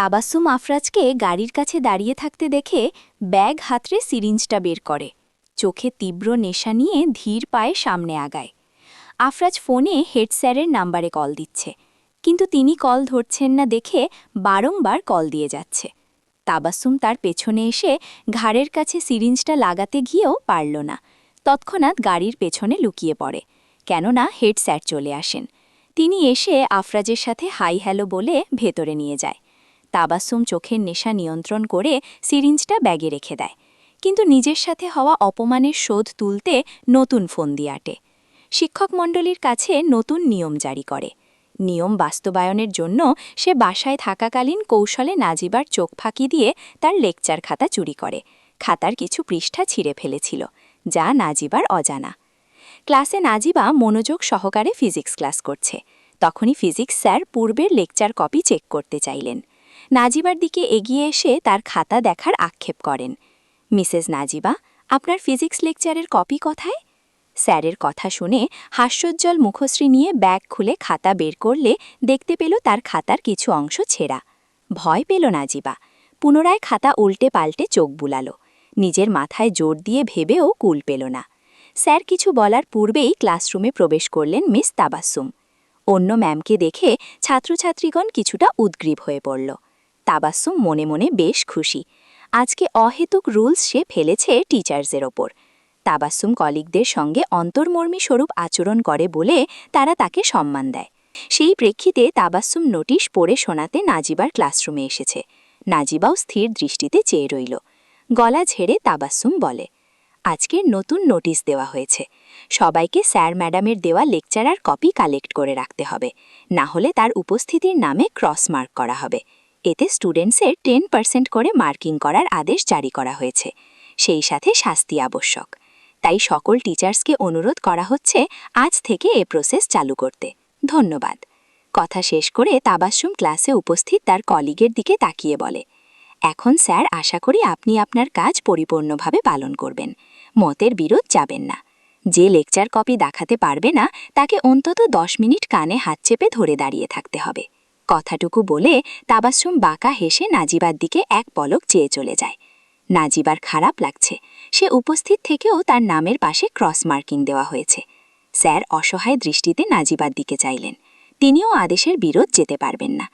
তাবাসসুম আফরাজকে গাড়ির কাছে দাঁড়িয়ে থাকতে দেখে ব্যাগ হাতড়ে সিরিঞ্জটা বের করে। চোখে তীব্র নেশা নিয়ে ধীর পায়ে সামনে আগায়। আফরাজ ফোনে হেড স্যারের নাম্বারে কল দিচ্ছে, কিন্তু তিনি কল ধরছেন না দেখে বারংবার কল দিয়ে যাচ্ছে। তাবাসসুম তার পেছনে এসে ঘাড়ের কাছে সিরিঞ্জটা লাগাতে গিয়েও পারল না। তৎক্ষণাৎ গাড়ির পেছনে লুকিয়ে পড়ে, কেননা হেড স্যার চলে আসেন। তিনি এসে আফরাজের সাথে হাই হ্যালো বলে ভেতরে নিয়ে যায়। তাবাসসুম চোখের নেশা নিয়ন্ত্রণ করে সিরিঞ্জটা ব্যাগে রেখে দেয়, কিন্তু নিজের সাথে হওয়া অপমানের শোধ তুলতে নতুন ফোন দিয়ে আটে। শিক্ষক মণ্ডলীর কাছে নতুন নিয়ম জারি করে। নিয়ম বাস্তবায়নের জন্য সে বাসায় থাকাকালীন কৌশলে নাজিবার চোখ ফাঁকি দিয়ে তার লেকচার খাতা চুরি করে। খাতার কিছু পৃষ্ঠা ছিঁড়ে ফেলেছিল, যা নাজিবার অজানা। ক্লাসে নাজিবা মনোযোগ সহকারে ফিজিক্স ক্লাস করছে। তখনই ফিজিক্স স্যার পূর্বের লেকচার কপি চেক করতে চাইলেন। নাজিবার দিকে এগিয়ে এসে তার খাতা দেখার আক্ষেপ করেন। মিসেস নাজিবা, আপনার ফিজিক্স লেকচারের কপি কোথায়? স্যারের কথা শুনে হাস্যোজ্জ্বল মুখশ্রী নিয়ে ব্যাগ খুলে খাতা বের করলে দেখতে পেল তার খাতার কিছু অংশ ছেঁড়া। ভয় পেল নাজিবা। পুনরায় খাতা উল্টে পাল্টে চোখ বুলালো। নিজের মাথায় জোর দিয়ে ভেবেও কুল পেল না। স্যার কিছু বলার পূর্বেই ক্লাসরুমে প্রবেশ করলেন মিস তাবাসসুম। অন্য ম্যামকে দেখে ছাত্রছাত্রীগণ কিছুটা উদ্গ্রীব হয়ে পড়ল। তাবাসসুম মনে মনে বেশ খুশি। আজকে অহেতুক রুলস সে ফেলেছে টিচার্সের ওপর। তাবাসসুম কলিগদের সঙ্গে অন্তর্মর্মী স্বরূপ আচরণ করে বলে তারা তাকে সম্মান দেয়। সেই প্রেক্ষিতে তাবাসসুম নোটিশ পড়ে শোনাতে নাজিবার ক্লাসরুমে এসেছে। নাজিবাও স্থির দৃষ্টিতে চেয়ে রইল। গলা ঝেড়ে তাবাসসুম বলে, আজকের নতুন নোটিশ দেওয়া হয়েছে। সবাইকে স্যার ম্যাডামের দেওয়া লেকচারার কপি কালেক্ট করে রাখতে হবে, না হলে তার উপস্থিতির নামে ক্রস মার্ক করা হবে। এতে স্টুডেন্টসের 10% করে মার্কিং করার আদেশ জারি করা হয়েছে। সেই সাথে শাস্তি আবশ্যক। তাই সকল টিচার্সকে অনুরোধ করা হচ্ছে আজ থেকে এ প্রসেস চালু করতে। ধন্যবাদ। কথা শেষ করে তাবাসসুম ক্লাসে উপস্থিত তার কলিগের দিকে তাকিয়ে বলে, এখন স্যার আশা করি আপনি আপনার কাজ পরিপূর্ণভাবে পালন করবেন। মতের বিরোধ যাবেন না। যে লেকচার কপি দেখাতে পারবে না তাকে অন্তত 10 মিনিট কানে হাত চেপে ধরে দাঁড়িয়ে থাকতে হবে। কথাটুকু বলে তাবাসসুম বাঁকা হেসে নাজিবার দিকে এক পলক চেয়ে চলে যায়। নাজিবার খারাপ লাগছে। সে উপস্থিত থেকেও তার নামের পাশে ক্রস মার্কিং দেওয়া হয়েছে। স্যার অসহায় দৃষ্টিতে নাজিবার দিকে চাইলেন। তিনিও আদেশের বিরোধ যেতে পারবেন না।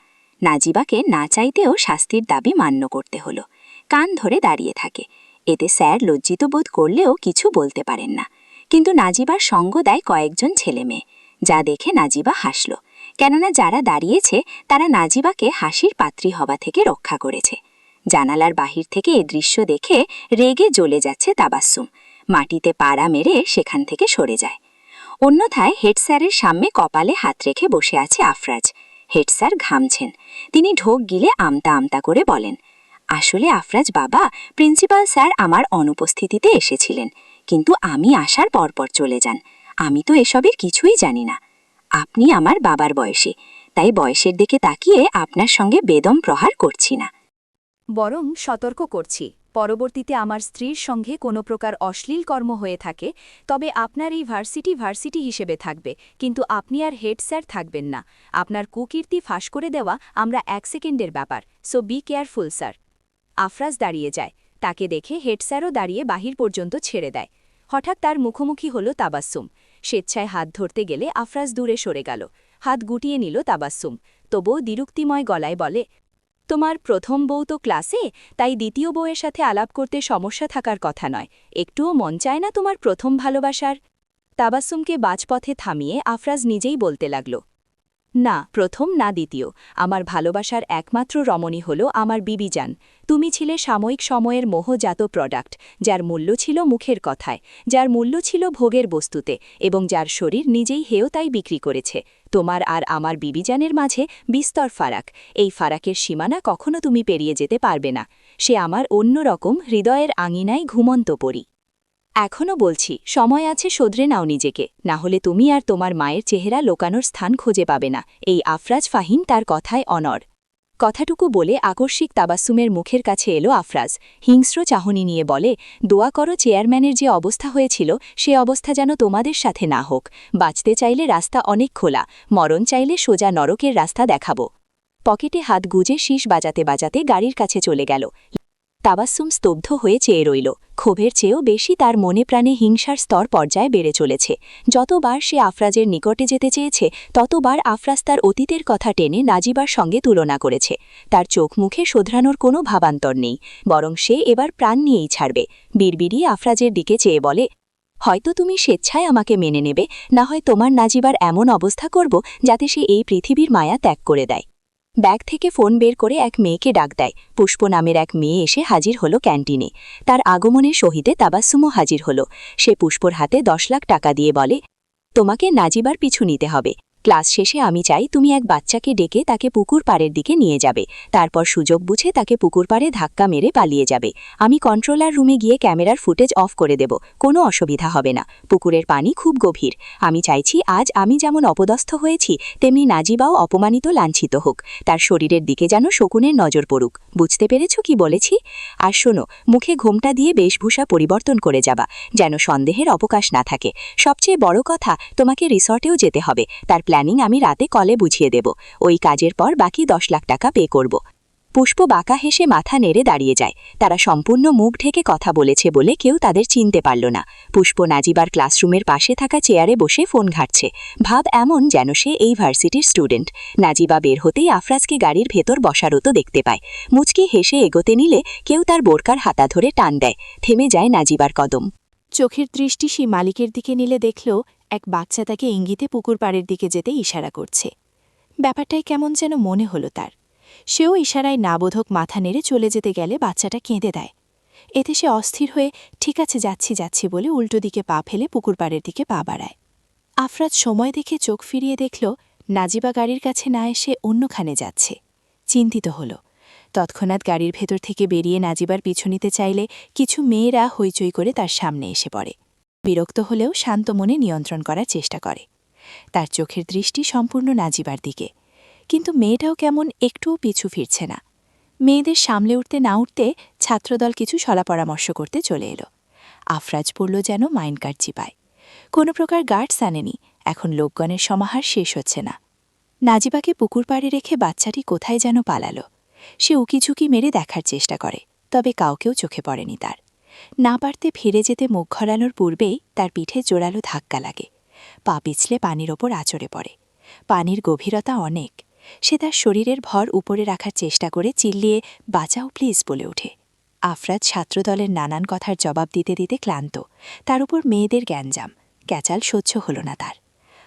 নাজিবাকে না চাইতেও শাস্তির দাবি মান্য করতে হলো। কান ধরে দাঁড়িয়ে থাকে। এতে স্যার লজ্জিত বোধ করলেও কিছু বলতে পারেন না। কিন্তু নাজিবার সঙ্গ দেয় কয়েকজন ছেলে মেয়ে, যা দেখে নাজিবা হাসল। কেননা যারা দাঁড়িয়েছে তারা নাজিবাকে হাসির পাত্রী হওয়া থেকে রক্ষা করেছে। জানালার বাহির থেকে এ দৃশ্য দেখে রেগে জ্বলে যাচ্ছে তাবাসসুম। মাটিতে পাড়া মেরে সেখান থেকে সরে যায়। অন্যথায় হেড স্যারের সামনে কপালে হাত রেখে বসে আছে আফরাজ। Head sir ঘামছেন। তিনি ঢোক গিলে আমতা আমতা করে বলেন, আসলে আফরাজ বাবা, প্রিন্সিপাল স্যার আমার অনুপস্থিতিতে এসেছিলেন, কিন্তু আমি আসার পরপর চলে যান। আমি তো এসবের কিছুই জানি না। আপনি আমার বাবার বয়সী, তাই বয়সের দিকে তাকিয়ে আপনার সঙ্গে বেদম প্রহার করছি না, বরং সতর্ক করছি, পরবর্তীতে আমার স্ত্রীর সঙ্গে কোনো প্রকার অশ্লীল কর্ম হয়ে থাকে তবে আপনার এই ভার্সিটি হিসেবে থাকবে, কিন্তু আপনি আর হেড স্যার থাকবেন না। আপনার কুকীর্তি ফাঁস করে দেওয়া আমরা 1 সেকেন্ডের ব্যাপার, so be careful sir. Afraz দাঁড়িয়ে যায়। তাকে দেখে হেড স্যারও দাঁড়িয়ে বাহির পর্যন্ত ছেড়ে দেয়। হঠাৎ তার মুখোমুখি হল তাবাসসুম। স্বেচ্ছায় হাত ধরতে গেলে আফরাজ দূরে সরে গেল। হাত গুটিয়ে নিল তাবাসসুম, তবুও দ্বিরুক্তিময় গলায় বলে, তোমার প্রথম বউ তো ক্লাসে, তাই দ্বিতীয় বউয়ের সাথে আলাপ করতে সমস্যা থাকার কথা নয়। একটুও মন চায় না তোমার প্রথম ভালোবাসার? তাবাসসুমকে বাজপথে থামিয়ে আফরাজ নিজেই বলতে লাগল, না, প্রথম না দ্বিতীয়। আমার ভালোবাসার একমাত্র রমণী হল আমার বিবিজান। তুমি ছিলে সাময়িক সময়ের মোহজাত প্রোডাক্ট, যার মূল্য ছিল মুখের কথায়, যার মূল্য ছিল ভোগের বস্তুতে, এবং যার শরীর নিজেই হেয় তাই বিক্রি করেছে। তোমার আর আমার বিবিজানের মাঝে বিস্তর ফারাক। এই ফারাকের সীমানা কখনো তুমি পেরিয়ে যেতে পারবে না। সে আমার অন্যরকম হৃদয়ের আঙিনায় ঘুমন্ত পড়ি। এখনও বলছি, সময় আছে, শোধরে নাও নিজেকে, না হলে তুমি আর তোমার মায়ের চেহারা লোকানোর স্থান খুঁজে পাবে না। এই আফরাজ ফাহিম তার কথায় অনড়। কথাটুকু বলে আকস্মিক তাবাসসুমের মুখের কাছে এলো আফরাজ। হিংস্র চাহনি নিয়ে বলে, দোয়া করো চেয়ারম্যানের যে অবস্থা হয়েছিল সে অবস্থা যেন তোমাদের সাথে না হোক। বাঁচতে চাইলে রাস্তা অনেক খোলা, মরণ চাইলে সোজা নরকের রাস্তা দেখাবো। পকেটে হাত গুজে শীষ বাজাতে বাজাতে গাড়ির কাছে চলে গেল। তাবাস্সুম স্তব্ধ হয়ে চেয়ে রইল। ক্ষোভের চেয়েও বেশি তার মনে প্রাণে হিংসার স্তর পর্যায়ে বেড়ে চলেছে। যতবার সে আফরাজের নিকটে যেতে চেয়েছে ততবার আফরাজ তার অতীতের কথা টেনে নাজিবার সঙ্গে তুলনা করেছে। তার চোখ মুখে শোধরানোর কোনো ভাবান্তর নেই, বরং সে এবার প্রাণ নিয়েই ছাড়বে। বিড়বিড়িয়ে আফরাজের দিকে চেয়ে বলে, হয়তো তুমি স্বেচ্ছায় আমাকে মেনে নেবে, না হয় তোমার নাজিবার এমন অবস্থা করব যাতে সে এই পৃথিবীর মায়া ত্যাগ করে দেয়। ব্যাগ থেকে ফোন বের করে এক মেয়েকে ডাক দেয়। পুষ্প নামের এক মেয়ে এসে হাজির হলো ক্যান্টিনে। তার আগমনের সহিতে তাবাস্সুমও হাজির হলো। সে পুষ্পর হাতে 10 লাখ টাকা দিয়ে বলে, তোমাকে নাজিবার পিছু নিতে হবে। ক্লাস শেষে আমি চাই তুমি এক বাচ্চাকে ডেকে তাকে পুকুর পাড়ের দিকে নিয়ে যাবে। তারপর সুযোগ বুঝে তাকে পুকুর পাড়ে ধাক্কা মেরে পালিয়ে যাবে। আমি কন্ট্রোলার রুমে গিয়ে ক্যামেরার ফুটেজ অফ করে দেব, কোনো অসুবিধা হবে না। পুকুরের পানি খুব গভীর। আমি চাইছি আজ আমি যেমন অপদস্থ হয়েছি তেমনি নাজিবাও অপমানিত লাঞ্ছিত হোক। তার শরীরের দিকে যেন শকুনের নজর পড়ুক। বুঝতে পেরেছ কি বলেছি? আর শোনো, মুখে ঘোমটা দিয়ে বেশভূষা পরিবর্তন করে যাবা, যেন সন্দেহের অবকাশ না থাকে। সবচেয়ে বড় কথা, তোমাকে রিসর্টেও যেতে হবে। তার প্ল্যানিং আমি রাতে কলে বুঝিয়ে দেব। ওই কাজের পর বাকি 10 লাখ টাকা পে করব। পুষ্প বাঁকা হেসে মাথা নেড়ে দাঁড়িয়ে যায়। তারা সম্পূর্ণ মুখ ঢেকে কথা বলেছে বলে কেউ তাদের চিনতে পারল না। পুষ্প নাজিবার ক্লাসরুমের পাশে থাকা চেয়ারে বসে ফোন ঘাঁটছে। ভাব এমন যেন সে এই ভার্সিটির স্টুডেন্ট। নাজিবা বের হতেই আফরাজকে গাড়ির ভেতর বসারত দেখতে পায়। মুচকি হেসে এগোতে নিলে কেউ তার বোরকার হাতা ধরে টান দেয়। থেমে যায় নাজিবার কদম। চোখের দৃষ্টি সে মালিকের দিকে নিলে দেখল এক বাচ্চা তাকে ইঙ্গিতে পুকুর পাড়ের দিকে যেতে ইশারা করছে। ব্যাপারটাই কেমন যেন মনে হলো তার। সেও ইশারায় নাবোধক মাথা নেড়ে চলে যেতে গেলে বাচ্চাটা কেঁদে দেয়। এতে সে অস্থির হয়ে ঠিক আছে যাচ্ছি যাচ্ছি বলে উল্টো দিকে পা ফেলে পুকুর পাড়ের দিকে পা বাড়ায়। আফরাজ সময় দেখে চোখ ফিরিয়ে দেখল নাজিবা গাড়ির কাছে না এসে অন্যখানে যাচ্ছে। চিন্তিত হল। তৎক্ষণাৎ গাড়ির ভেতর থেকে বেরিয়ে নাজিবার পিছু নিতে চাইলে কিছু মেয়েরা হইচই করে তার সামনে এসে পড়ে। বিরক্ত হলেও শান্ত মনে নিয়ন্ত্রণ করার চেষ্টা করে। তার চোখের দৃষ্টি সম্পূর্ণ নাজিবার দিকে, কিন্তু মেয়েটাও কেমন একটুও পিছু ফিরছে না। মেয়েদের সামলে উঠতে না উঠতে ছাত্রদল কিছু সলা পরামর্শ করতে চলে এলো। আফরাজ পড়ল যেন মাইনকার চিপায়। কোনো প্রকার গার্ডস আনেনি, এখন লোকগণের সমাহার শেষ হচ্ছে না। নাজিবাকে পুকুর পাড়ে রেখে বাচ্চাটি কোথায় যেন পালালো। সে উকিঝুঁকি মেরে দেখার চেষ্টা করে, তবে কাউকেও চোখে পড়েনি তার। না পারতে ফিরে যেতে মুখ ঘোরানোর পূর্বেই তার পিঠে জোরালো ধাক্কা লাগে। পা পিছলে পানির ওপর আচড়ে পড়ে। পানির গভীরতা অনেক। সে তার শরীরের ভর উপরে রাখার চেষ্টা করে চিল্লিয়ে বাঁচাও প্লিজ বলে ওঠে। আফরাজ ছাত্রদলের নানান কথার জবাব দিতে দিতে ক্লান্ত। তার উপর মেয়েদের গ্যাঞ্জাম, ক্যাচাল সহ্য হল না তার।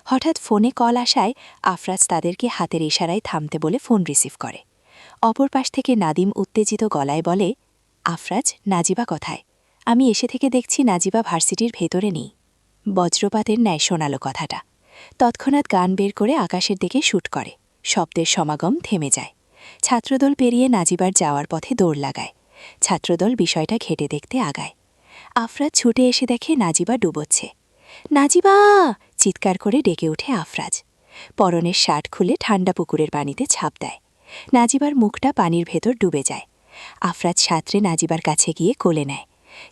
হঠাৎ ফোনে কল আসায় আফরাজ তাদেরকে হাতের ইশারায় থামতে বলে ফোন রিসিভ করে। অপর পাশ থেকে নাদিম উত্তেজিত গলায় বলে, আফরাজ, নাজিবা কোথায়? আমি এসে থেকে দেখছি নাজিবা ভার্সিটির ভেতরে নেই। বজ্রপাতের ন্যায় শোনাল কথাটা। তৎক্ষণাৎ গান বের করে আকাশের দিকে শ্যুট করে। শব্দের সমাগম থেমে যায়। ছাত্রদল পেরিয়ে নাজিবার যাওয়ার পথে দৌড় লাগায়। ছাত্রদল বিষয়টা ঘেটে দেখতে আগায়। আফরাজ ছুটে এসে দেখে নাজিবা ডুবোচ্ছে। নাজিবা! চিৎকার করে ডেকে ওঠে আফরাজ। পরনের শার্ট খুলে ঠান্ডা পুকুরের পানিতে ছাপ দেয়। নাজিবার মুখটা পানির ভেতর ডুবে যায়। আফরাজ সাঁতরে নাজিবার কাছে গিয়ে কোলে নেয়।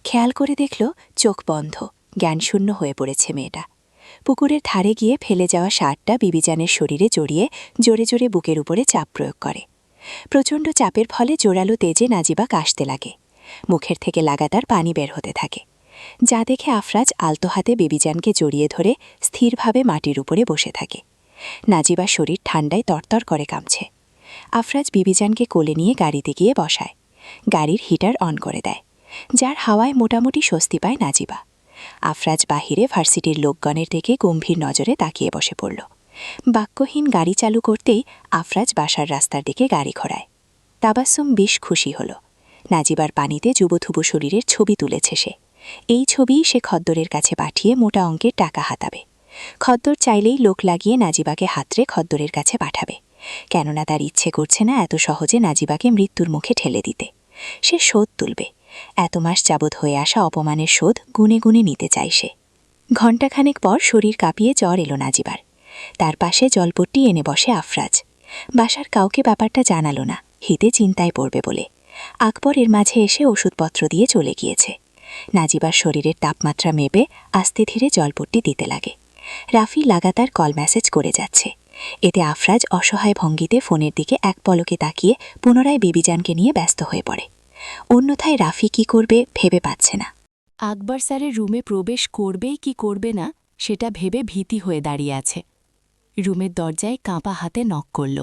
খেয়াল করে দেখল চোখ বন্ধ, জ্ঞানশূন্য হয়ে পড়েছে মেয়েটা। পুকুরের ধারে গিয়ে ফেলে যাওয়া শার্টটা বিবিজানের শরীরে জড়িয়ে জোরে জোরে বুকের উপরে চাপ প্রয়োগ করে। প্রচণ্ড চাপের ফলে জোরালো তেজে নাজিবা কাশতে লাগে। মুখের থেকে লাগাতার পানি বের হতে থাকে। যা দেখে আফরাজ আলতো হাতে বিবিজানকে জড়িয়ে ধরে স্থিরভাবে মাটির উপরে বসে থাকে। নাজিবার শরীর ঠান্ডায় তরতর করে কাঁপছে। আফরাজ বিবিজানকে কোলে নিয়ে গাড়িতে গিয়ে বসায়। গাড়ির হিটার অন করে দেয়, যার হাওয়ায় মোটামুটি স্বস্তি পায় নাজিবা। আফরাজ বাহিরে ভার্সিটির লোকগণের দিকে গম্ভীর নজরে তাকিয়ে বসে পড়ল। বাক্যহীন গাড়ি চালু করতেই আফরাজ বাসার রাস্তার দিকে গাড়ি ঘোরায়। তাবাস্সুম বেশ খুশি হল। নাজিবার পানিতে যুবথুবু শরীরের ছবি তুলেছে সে। এই ছবিই সে খদ্দরের কাছে পাঠিয়ে মোটা অঙ্কের টাকা হাতাবে। খদ্দর চাইলেই লোক লাগিয়ে নাজিবাকে হাতড়ে খদ্দরের কাছে পাঠাবে, কেননা তার ইচ্ছে করছে না এত সহজে নাজিবাকে মৃত্যুর মুখে ঠেলে দিতে। সে শোধ তুলবে। এত মাস যাবৎ হয়ে আসা অপমানের শোধ গুনে গুনে নিতে চায় সে। ঘণ্টাখানেক পর শরীর কাঁপিয়ে জ্বর এলো নাজিবার। তার পাশে জলপট্টি এনে বসে আফরাজ। বাসার কাউকে ব্যাপারটা জানালো না, হিতে চিন্তায় পড়বে বলে। আকবর এর মাঝে এসে ওষুধপত্র দিয়ে চলে গিয়েছে। নাজিবার শরীরের তাপমাত্রা মেপে আস্তে ধীরে জলপট্টি দিতে লাগে। রাফি লাগাতার কল মেসেজ করে যাচ্ছে। এতে আফরাজ অসহায় ভঙ্গিতে ফোনের দিকে এক পলকে তাকিয়ে পুনরায় বিবিজানকে নিয়ে ব্যস্ত হয়ে পড়ে। অন্যথায় রাফি কি করবে ভেবে পাচ্ছে না। আকবর স্যারের রুমে প্রবেশ করবেই কি করবে না সেটা ভেবে ভীতি হয়ে দাঁড়িয়ে আছে। রুমের দরজায় কাঁপা হাতে নক করল।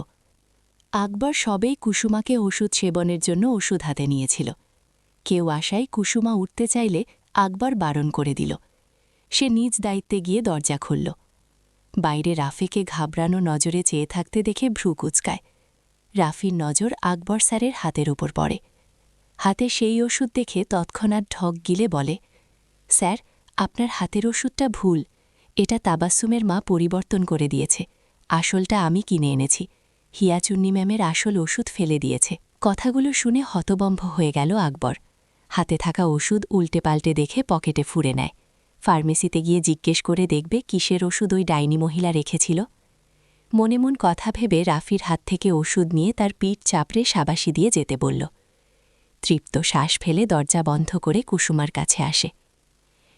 আকবর সবেই কুসুমাকে ওষুধ সেবনের জন্য ওষুধ হাতে নিয়েছিল। কেউ আশায় কুসুমা উঠতে চাইলে আকবর বারণ করে দিল। সে নিজ দায়িত্বে গিয়ে দরজা খুলল। বাইরে রাফিকে ঘাবড়ানো নজরে চেয়ে থাকতে দেখে ভ্রু কুচকায়। রাফির নজর আকবর স্যারের হাতের ওপর পড়ে। হাতে সেই ওষুধ দেখে তৎক্ষণাৎ ঢক গিলে বলে, স্যার, আপনার হাতের ওষুধটা ভুল। এটা তাবাসসুমের মা পরিবর্তন করে দিয়েছে। আসলটা আমি কিনে এনেছি। হিয়াচুন্নি ম্যামের আসল ওষুধ ফেলে দিয়েছে। কথাগুলো শুনে হতবম্ব হয়ে গেল আকবর। হাতে থাকা ওষুধ উল্টে পাল্টে দেখে পকেটে ফুঁড়ে নেয়। ফার্মেসিতে গিয়ে জিজ্ঞেস করে দেখবে কিসের ওষুধ ওই ডাইনি মহিলা রেখেছিল। মনে মন কথা ভেবে রাফির হাত থেকে ওষুধ নিয়ে তার পিঠ চাপড়ে সাবাসি দিয়ে যেতে বলল। তৃপ্ত শ্বাস ফেলে দরজা বন্ধ করে কুসুমার কাছে আসে।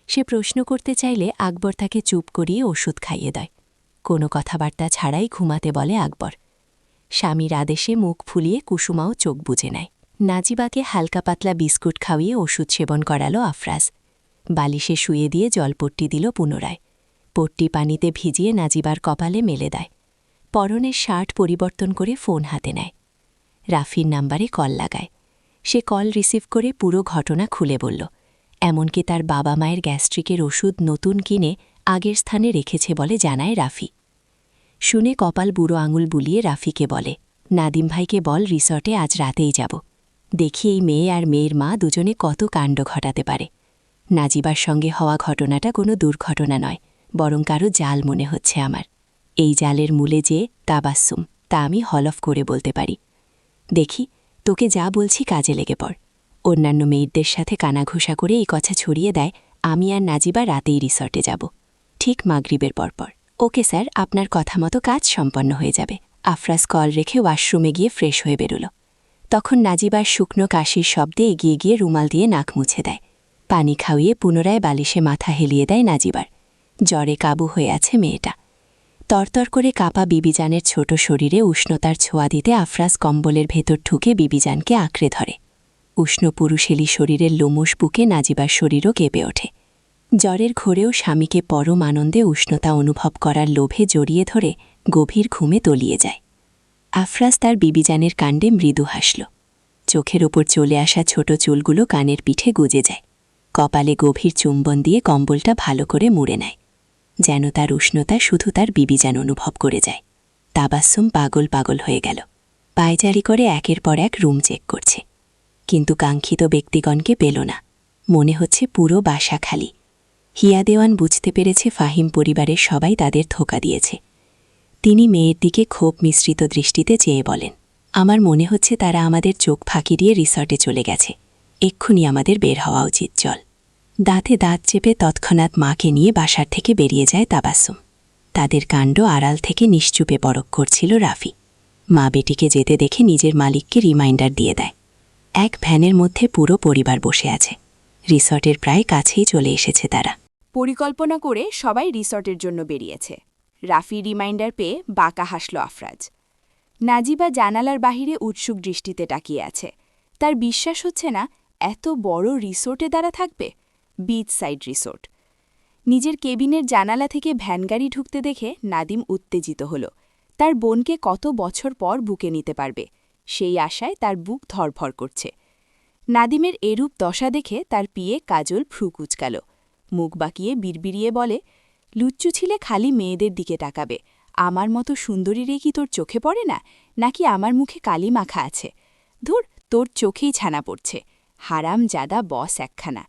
সে প্রশ্ন করতে চাইলে আকবর তাকে চুপ করিয়ে ওষুধ খাইয়ে দেয়। কোনো কথাবার্তা ছাড়াই ঘুমাতে বলে আকবর। স্বামীর আদেশে মুখ ফুলিয়ে কুসুমাও চোখ বুজে নেয়। নাজিবাকে হালকা পাতলা বিস্কুট খাওয়িয়ে ওষুধ সেবন করালো আফরাজ। বালিশে শুয়ে দিয়ে জলপট্টি দিল পুনরায়। পট্টি পানিতে ভিজিয়ে নাজিবার কপালে মেলে দেয়। পরনের শার্ট পরিবর্তন করে ফোন হাতে নেয়। রাফির নাম্বারে কল লাগায়। সে কল রিসিভ করে পুরো ঘটনা খুলে বলল। এমনকি তার বাবা মায়ের গ্যাস্ট্রিকের ওষুধ নতুন কিনে আগের স্থানে রেখেছে বলে জানায় রাফি। শুনে কপাল বুড়ো আঙুল বুলিয়ে রাফিকে বলে, নাদিম ভাইকে বল রিসর্টে আজ রাতেই যাব। দেখি এই মেয়ে আর মেয়ের মা দুজনে কত কাণ্ড ঘটাতে পারে। নাজিবার সঙ্গে হওয়া ঘটনাটা কোনো দুর্ঘটনা নয়, বরং কারো জাল মনে হচ্ছে আমার। এই জালের মূলে যে তাবাসসুম, তা আমি হলফ করে বলতে পারি। দেখি, তোকে যা বলছি কাজে লেগে পড়। অন্যান্য মেয়েদের সাথে কানাঘুষা করে এই কথা ছড়িয়ে দেয় আমি আর নাজিবা রাতেই রিসর্টে যাব, ঠিক মাগরিবের পরপর। ওকে স্যার, আপনার কথা মতো কাজ সম্পন্ন হয়ে যাবে। আফরাজ কল রেখে ওয়াশরুমে গিয়ে ফ্রেশ হয়ে বেরোল। তখন নাজিবার শুকনো কাশির শব্দে এগিয়ে গিয়ে রুমাল দিয়ে নাক মুছে দেয়। পানি খাওয়িয়ে পুনরায় বালিশে মাথা হেলিয়ে দেয় নাজিবার। জ্বরে কাবু হয়ে আছে মেয়েটা। তরতর করে কাপা বিবিজানের ছোট শরীরে উষ্ণতার ছোঁয়া দিতে আফরাজ কম্বলের ভেতর ঢুকে বিবিজানকে আঁকড়ে ধরে। উষ্ণ পুরুষেলি শরীরের লোমশ বুকে নাজিবার শরীরও কেঁপে ওঠে। জ্বরের ঘোরেও স্বামীকে পরম আনন্দে উষ্ণতা অনুভব করার লোভে জড়িয়ে ধরে গভীর ঘুমে তলিয়ে যায়। আফরাজ তার বিবিজানের কাণ্ডে মৃদু হাসল। চোখের ওপর চলে আসা ছোট চুলগুলো কানের পিঠে গুজে যায়। কপালে গভীর চুম্বন দিয়ে কম্বলটা ভালো করে মুড়ে নেয়, যেন তার উষ্ণতা শুধু তার বিবিজান অনুভব করে যায়। তাবাসসুম পাগল পাগল হয়ে গেল। পায়চারি করে একের পর এক রুম চেক করছে, কিন্তু কাঙ্ক্ষিত ব্যক্তিগণকে পেল না। মনে হচ্ছে পুরো বাসা খালি। হিয়া দেওয়ান বুঝতে পেরেছে ফাহিম পরিবারের সবাই তাদের ধোঁকা দিয়েছে। তিনি মেয়ের দিকে ক্ষোভ মিশ্রিত দৃষ্টিতে চেয়ে বলেন, আমার মনে হচ্ছে তারা আমাদের চোখ ফাঁকি দিয়ে রিসর্টে চলে গেছে। এক্ষুনি আমাদের বের হওয়া উচিত, চল। দাঁতে দাঁত চেপে তৎক্ষণাৎ মাকে নিয়ে বাসার থেকে বেরিয়ে যায় তাবাসসুম। তাদের কাণ্ড আড়াল থেকে নিশ্চুপে পরখ করছিল রাফি। মা বেটিকে যেতে দেখে নিজের মালিককে রিমাইন্ডার দিয়ে দেয়। এক ভ্যানের মধ্যে পুরো পরিবার বসে আছে। রিসর্টের প্রায় কাছেই চলে এসেছে তারা। পরিকল্পনা করে সবাই রিসর্টের জন্য বেরিয়েছে। রাফি রিমাইন্ডার পেয়ে বাঁকা হাসল আফরাজ। নাজিবা জানালার বাহিরে উৎসুক দৃষ্টিতে তাকিয়ে আছে। তার বিশ্বাস হচ্ছে না এত বড় রিসোর্টে তারা থাকবে। Beach side resort. নিজের কেবিনের জানালা থেকে ভ্যানগাড়ি ঢুকতে দেখে নাদিম উত্তেজিত হল। তার বোনকে কত বছর পর বুকে নিতে পারবে, সেই আশায় তার বুক ধরফর করছে। নাদিমের এরূপ দশা দেখে তার পিয়ে কাজল ফ্রু কুচকাল। মুখ বাঁকিয়ে বিড়বিড়িয়ে বলে, লুচ্চু ছিলে খালি মেয়েদের দিকে তাকাবে। আমার মতো সুন্দরীরে কি তোর চোখে পড়ে না, নাকি আমার মুখে কালি মাখা আছে? ধুর, তোর চোখেই ছানা পড়ছে। হারাম জাদা বস একখানা।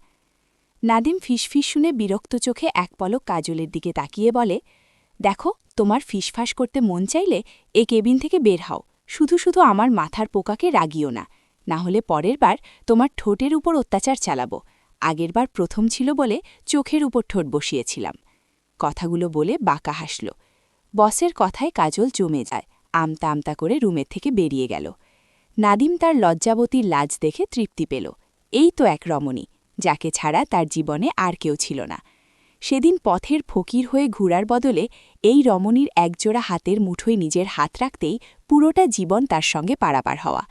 নাদিম ফিসফিস শুনে বিরক্ত চোখে এক পলক কাজলের দিকে তাকিয়ে বলে, দেখো, তোমার ফিসফাস করতে মন চাইলে এ কেবিন থেকে বের হও। শুধু শুধু আমার মাথার পোকাকে রাগিও না, না হলে পরের বার তোমার ঠোঁটের উপর অত্যাচার চালাবো। আগেরবার প্রথম ছিল বলে চোখের উপর ঠোঁট বসিয়েছিলাম। কথাগুলো বলে বাঁকা হাসল। বসের কথায় কাজল জমে যায়। আমতা আমতা করে রুমের থেকে বেরিয়ে গেল। নাদিম তার লজ্জাবতীর লাজ দেখে তৃপ্তি পেল। এই তো এক রমণী, যাকে ছাড়া তার জীবনে আর কেউ ছিল না। সেদিন পথের ফকির হয়ে ঘুরার বদলে এই রমণীর একজোড়া হাতের মুঠোয় নিজের হাত রাখতেই পুরোটা জীবন তার সঙ্গে পারাপার হওয়া।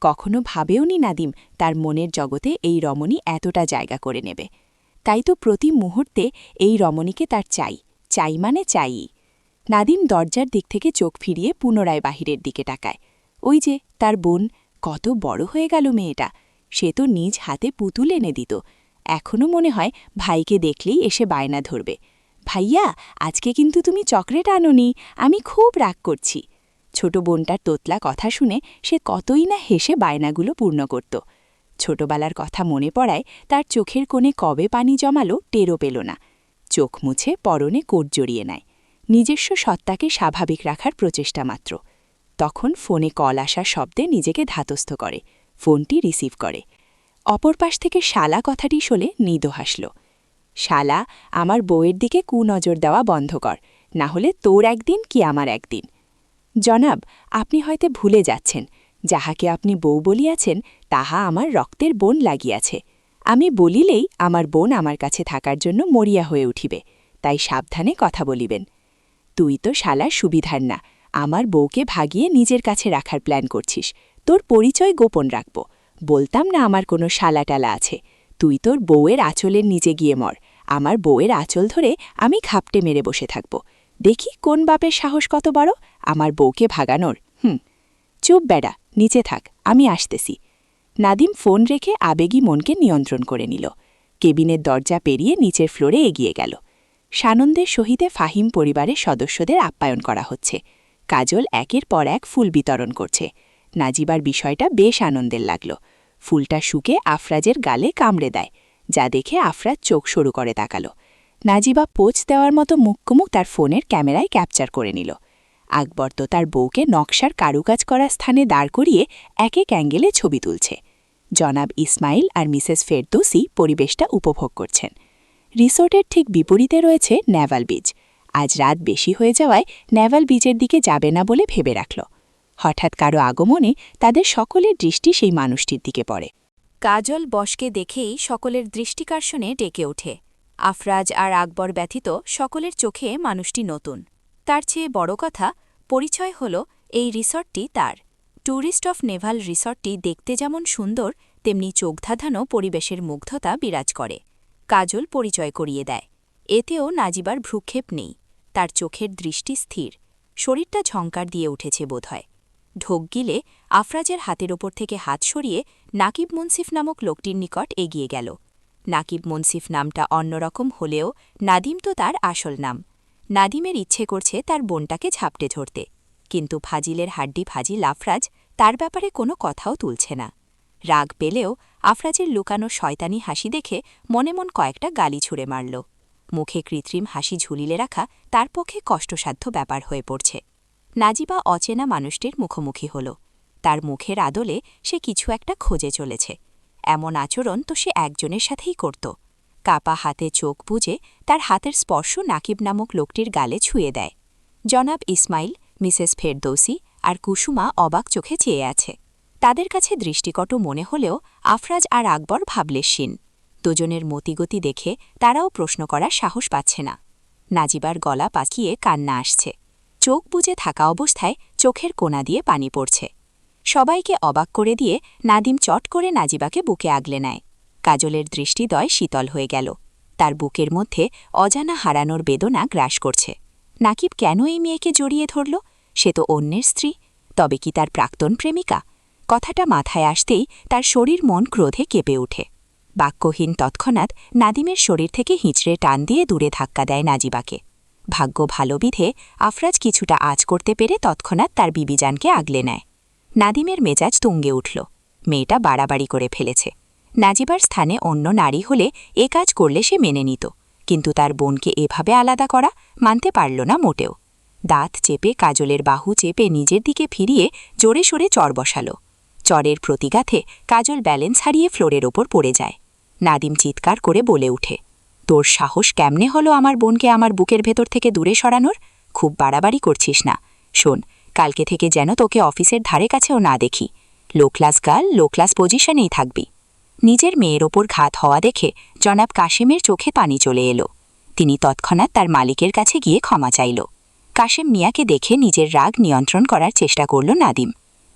কখনো ভাবেওনি নাদিম তার মনের জগতে এই রমণী এতটা জায়গা করে নেবে। তাই তো প্রতি মুহূর্তে এই রমণীকে তার চাই মানে চাইই। নাদিম দরজার দিক থেকে চোখ ফিরিয়ে পুনরায় বাহিরের দিকে তাকায়। ওই যে তার বোন, কত বড় হয়ে গেল মেয়েটা। সে তো নিজ হাতে পুতুল এনে দিত। এখনও মনে হয় ভাইকে দেখলেই এসে বায়না ধরবে, ভাইয়া আজকে কিন্তু তুমি চকলেট আনোনি, আমি খুব রাগ করছি। ছোট বোনটার তোতলা কথা শুনে সে কতই না হেসে বায়নাগুলো পূর্ণ করত। ছোটবেলার কথা মনে পড়ায় তার চোখের কোণে কবে পানি জমালো টেরও পেল না। চোখ মুছে পরনে কোট জড়িয়ে নেয়, নিজস্ব সত্তাকে স্বাভাবিক রাখার প্রচেষ্টা মাত্র। তখন ফোনে কল আসার শব্দে নিজেকে ধাতস্থ করে, ফোনটি রিসিভ করে। অপর পাশ থেকে শালা কথাটি শুনে নিদো হাসল। শালা, আমার বউয়ের দিকে কুনজর দেওয়া বন্ধ কর, না হলে তোর একদিন কি আমার একদিন। জনাব, আপনি হয়তো ভুলে যাচ্ছেন, যাহাকে আপনি বউ বলিয়াছেন তাহা আমার রক্তের বোন লাগিয়াছে। আমি বলিলেই আমার বোন আমার কাছে থাকার জন্য মরিয়া হয়ে উঠিবে, তাই সাবধানে কথা বলিবেন। তুই তো শালার সুবিধার না, আমার বউকে ভাগিয়ে নিজের কাছে রাখার প্ল্যান করছিস। তোর পরিচয় গোপন রাখব, বলতাম না আমার কোনো শালাটালা আছে। তুই তোর বউয়ের আঁচলের নিচে গিয়ে মর, আমার বউয়ের আঁচল ধরে আমি খাপটে মেরে বসে থাকব। দেখি কোন বাপের সাহস কত বড় আমার বউকে ভাগানোর। চুপ বেড়া, নিচে থাক, আমি আসতেছি। নাদিম ফোন রেখে আবেগী মনকে নিয়ন্ত্রণ করে নিল। কেবিনের দরজা পেরিয়ে নিচের ফ্লোরে এগিয়ে গেল। সানন্দের সহিতে ফাহিম পরিবারের সদস্যদের আপ্যায়ন করা হচ্ছে। কাজল একের পর এক ফুল বিতরণ করছে। নাজিবার বিষয়টা বেশ আনন্দের লাগল। ফুলটা শুকে আফরাজের গালে কামড়ে দেয়, যা দেখে আফরাজ চোখ সরু করে তাকাল। নাজিবা পোচ দেওয়ার মতো মুখকুমুখ তার ফোনের ক্যামেরায় ক্যাপচার করে নিল। আকবর তো তার বউকে নকশার কারুকাজ করা স্থানে দাঁড় করিয়ে এক এক অ্যাঙ্গেলে ছবি তুলছে। জনাব ইসমাইল আর মিসেস ফেরদৌসি পরিবেশটা উপভোগ করছেন। রিসোর্টের ঠিক বিপরীতে রয়েছে নেভাল বিচ। আজ রাত বেশি হয়ে যাওয়ায় নেভাল বিচের দিকে যাবে না বলে ভেবে রাখল। হঠাৎ কারো আগমনে তাদের সকলের দৃষ্টি সেই মানুষটির দিকে পড়ে। কাজল বসকে দেখেই সকলের দৃষ্টিকর্ষণে ডেকে ওঠে। আফরাজ আর আকবর ব্যথিত সকলের চোখে মানুষটি নতুন। তার চেয়ে বড় কথা, পরিচয় হল এই রিসর্টটি তার। ট্যুরিস্ট অফ নেভাল রিসর্টটি দেখতে যেমন সুন্দর, তেমনি চোখধাঁধানো পরিবেশের মুগ্ধতা বিরাজ করে। কাজল পরিচয় করিয়ে দেয়। এতেও নাজিবার ভ্রুক্ষেপ নেই, তার চোখের দৃষ্টি স্থির, শরীরটা ঝঙ্কার দিয়ে উঠেছে বোধহয়। ঢোক গিলে আফরাজের হাতের ওপর থেকে হাত সরিয়ে নাকিব মুন্সিফ নামক লোকটির নিকট এগিয়ে গেল। নাকিব মুন্সিফ নামটা অন্যরকম হলেও নাদিম তো তার আসল নাম। নাদিমের ইচ্ছে করছে তার বোনটাকে ঝাপটে ধরতে, কিন্তু ফাজিলের হাড্ডি ফাজিল আফরাজ তার ব্যাপারে কোনো কথাও তুলছে না। রাগ পেলেও আফরাজের লুকানো শয়তানি হাসি দেখে মনে মন কয়েকটা গালি ছুঁড়ে মারল। মুখে কৃত্রিম হাসি ঝুলিলে রাখা তার পক্ষে কষ্টসাধ্য ব্যাপার হয়ে পড়ছে। নাজিবা অচেনা মানুষটির মুখোমুখি হল। তার মুখের আদলে সে কিছু একটা খোঁজে চলেছে। এমন আচরণ তো সে একজনের সাথেই করত। কাপা হাতে চোখ বুজে তার হাতের স্পর্শ নাকিব নামক লোকটির গালে ছুঁয়ে দেয়। জনাব ইসমাইল, মিসেস ফেরদৌসি আর কুসুমা অবাক চোখে চেয়ে আছে। তাদের কাছে দৃষ্টিকটু মনে হলেও আফরাজ আর আকবর ভাবলেশীন। দুজনের মতিগতি দেখে তারাও প্রশ্ন করার সাহস পাচ্ছে না। নাজিবার গলা পাকিয়ে কান্না আসছে। চোখ বুজে থাকা অবস্থায় চোখের কোণা দিয়ে পানি পড়ছে। সবাইকে অবাক করে দিয়ে নাদিম চট করে নাজিবাকে বুকে আগলে নেয়। কাজলের দৃষ্টিদয় শীতল হয়ে গেল। তার বুকের মধ্যে অজানা হারানোর বেদনা গ্রাস করছে। নাকিব কেন এই মেয়েকে জড়িয়ে ধরল? সে তো অন্যের স্ত্রী। তবে কি তার প্রাক্তন প্রেমিকা? কথাটা মাথায় আসতেই তার শরীর মন ক্রোধে কেঁপে ওঠে। বাক্যহীন তৎক্ষণাৎ নাদিমের শরীর থেকে হিঁচড়ে টান দিয়ে দূরে ধাক্কা দেয় নাজিবাকে। ভাগ্য ভালো বিধে আফরাজ কিছুটা আঁচ করতে পেরে তৎক্ষণাৎ তার বিবিজানকে আগলে নেয়। নাদিমের মেজাজ তুঙ্গে উঠল। মেয়েটা বাড়াবাড়ি করে ফেলেছে। নাজিবার স্থানে অন্য নারী হলে এ কাজ করলে সে মেনে নিত, কিন্তু তার বোনকে এভাবে আলাদা করা মানতে পারল না মোটেও। দাঁত চেপে কাজলের বাহু চেপে নিজের দিকে ফিরিয়ে জোরে সোরে চর বসাল। চরের প্রতিঘাতে কাজল ব্যালেন্স হারিয়ে ফ্লোরের ওপর পড়ে যায়। নাদিম চিৎকার করে বলে উঠে, তোর সাহস কেমনে হলো আমার বোনকে আমার বুকের ভেতর থেকে দূরে সরানোর? খুব বাড়াবাড়ি করছিস না। শোন, কালকে থেকে যেন তোকে অফিসের ধারে কাছেও না দেখি। Low class girl, low class পজিশনেই থাকবি। নিজের মেয়ের ওপর ঘাত হওয়া দেখে জনাব কাশেমের চোখে পানি চলে এলো। তিনি তৎক্ষণাৎ তার মালিকের কাছে গিয়ে ক্ষমা চাইল। কাশেম মিয়াকে দেখে নিজের রাগ নিয়ন্ত্রণ করার চেষ্টা করল নাদিম।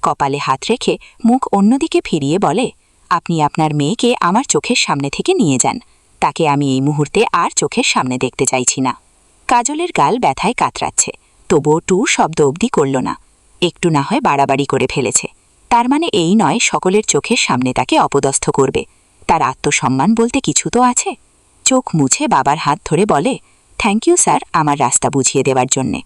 কপালে হাত রেখে মুখ অন্যদিকে ফিরিয়ে বলে, আপনি আপনার মেয়েকে আমার চোখের সামনে থেকে নিয়ে যান। তাকে আমি এই মুহূর্তে আর চোখের সামনে দেখতে চাইছি না। কাজলের গাল ব্যথায় কাতরাচ্ছে, তবুও টু শব্দ অবধি করল না। একটু না হয় বাড়াবাড়ি করে ফেলেছে, তার মানে এই নয় সকলের চোখের সামনে তাকে অপদস্থ করবে। তার আত্মসম্মান বলতে কিছু তো আছে। চোখ মুছে বাবার হাত ধরে বলে, থ্যাংক ইউ স্যার আমার রাস্তা বুঝিয়ে দেওয়ার জন্যে।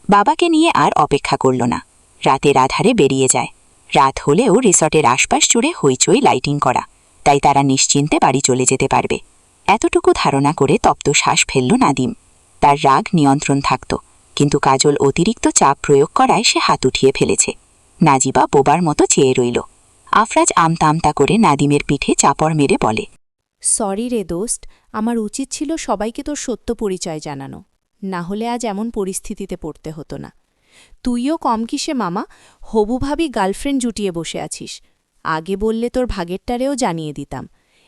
বাবাকে নিয়ে আর অপেক্ষা করল না, রাতের আধারে বেরিয়ে যায়। রাত হলেও রিসর্টের আশপাশ জুড়ে হইচই লাইটিং করা, তাই তারা নিশ্চিন্তে বাড়ি চলে যেতে পারবে। এতটুকু ধারণা করে তপ্ত শ্বাস ফেলল নাদিম। তার রাগ নিয়ন্ত্রণ থাকত, কিন্তু কাজল অতিরিক্ত চাপ প্রয়োগ করায় সে হাত উঠিয়ে ফেলেছে। নাজিবা বোবার মতো চেয়ে রইল। আফরাজ আমতা আমতা করে নাদিমের পিঠে চাপড় মেরে বলে, সরি রে দোস্ত, আমার উচিত ছিল সবাইকে তোর সত্য পরিচয় জানানো, না হলে আজ এমন পরিস্থিতিতে পড়তে হতো না। তুইও কম কিসে মামা, হবু ভাবি গার্লফ্রেন্ড জুটিয়ে বসে আছিস। আগে বললে তোর ভাগেরটারেও জানিয়ে দিতাম।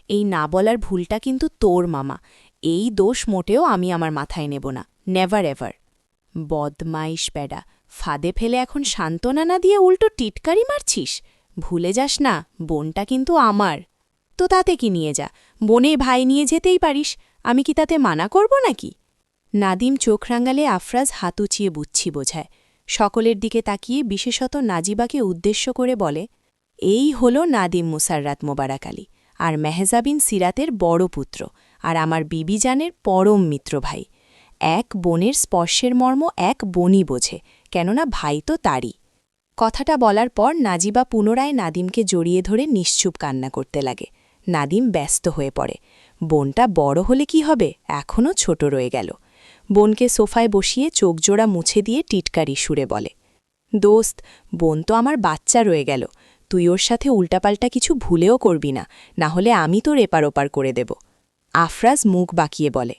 এই না বলার ভুলটা কিন্তু তোর মামা, এই দোষ মোটেও আমি আমার মাথায় নেব না, নেভার এভার। বদমাইশ বেডা, ফাঁদে ফেলে এখন সান্ত্বনা না দিয়ে উল্টো টিটকারি মারছিস। ভুলে যাস না, বোনটা কিন্তু আমার। তো তাতে কি নিয়ে যা, বোনে ভাই নিয়ে যেতেই পারিস, আমি কি তাতে মানা করব নাকি? নাদিম চোখ রাঙালে আফরাজ হাত উঁচিয়ে বুঝছি বোঝায়। সকলের দিকে তাকিয়ে বিশেষত নাজিবাকে উদ্দেশ্য করে বলে, এই হল নাদিম মুসাররাত মোবারক আলী, আর মেহজাবিন সিরাতের বড় পুত্র, আর আমার বিবিজানের পরম মিত্র ভাই। এক বোনের স্পর্শের মর্ম এক বোনই বোঝে, কেননা ভাই তো তারই। কথাটা বলার পর নাজিবা পুনরায় নাদিমকে জড়িয়ে ধরে নিশ্চুপ কান্না করতে লাগে। নাদিম ব্যস্ত হয়ে পড়ে। বোনটা বড় হলে কি হবে, এখনও ছোট রয়ে গেল। বোনকে সোফায় বসিয়ে চোখজোড়া মুছে দিয়ে টিটকারি সুরে বলে, দোস্ত, বোন তো আমার বাচ্চা রয়ে গেল, তুই ওর সাথে উল্টাপাল্টা কিছু ভুলেও করবি না, না হলে আমি তোর এপার ওপার করে দেব। আফরাজ মুখ বাঁকিয়ে বলে,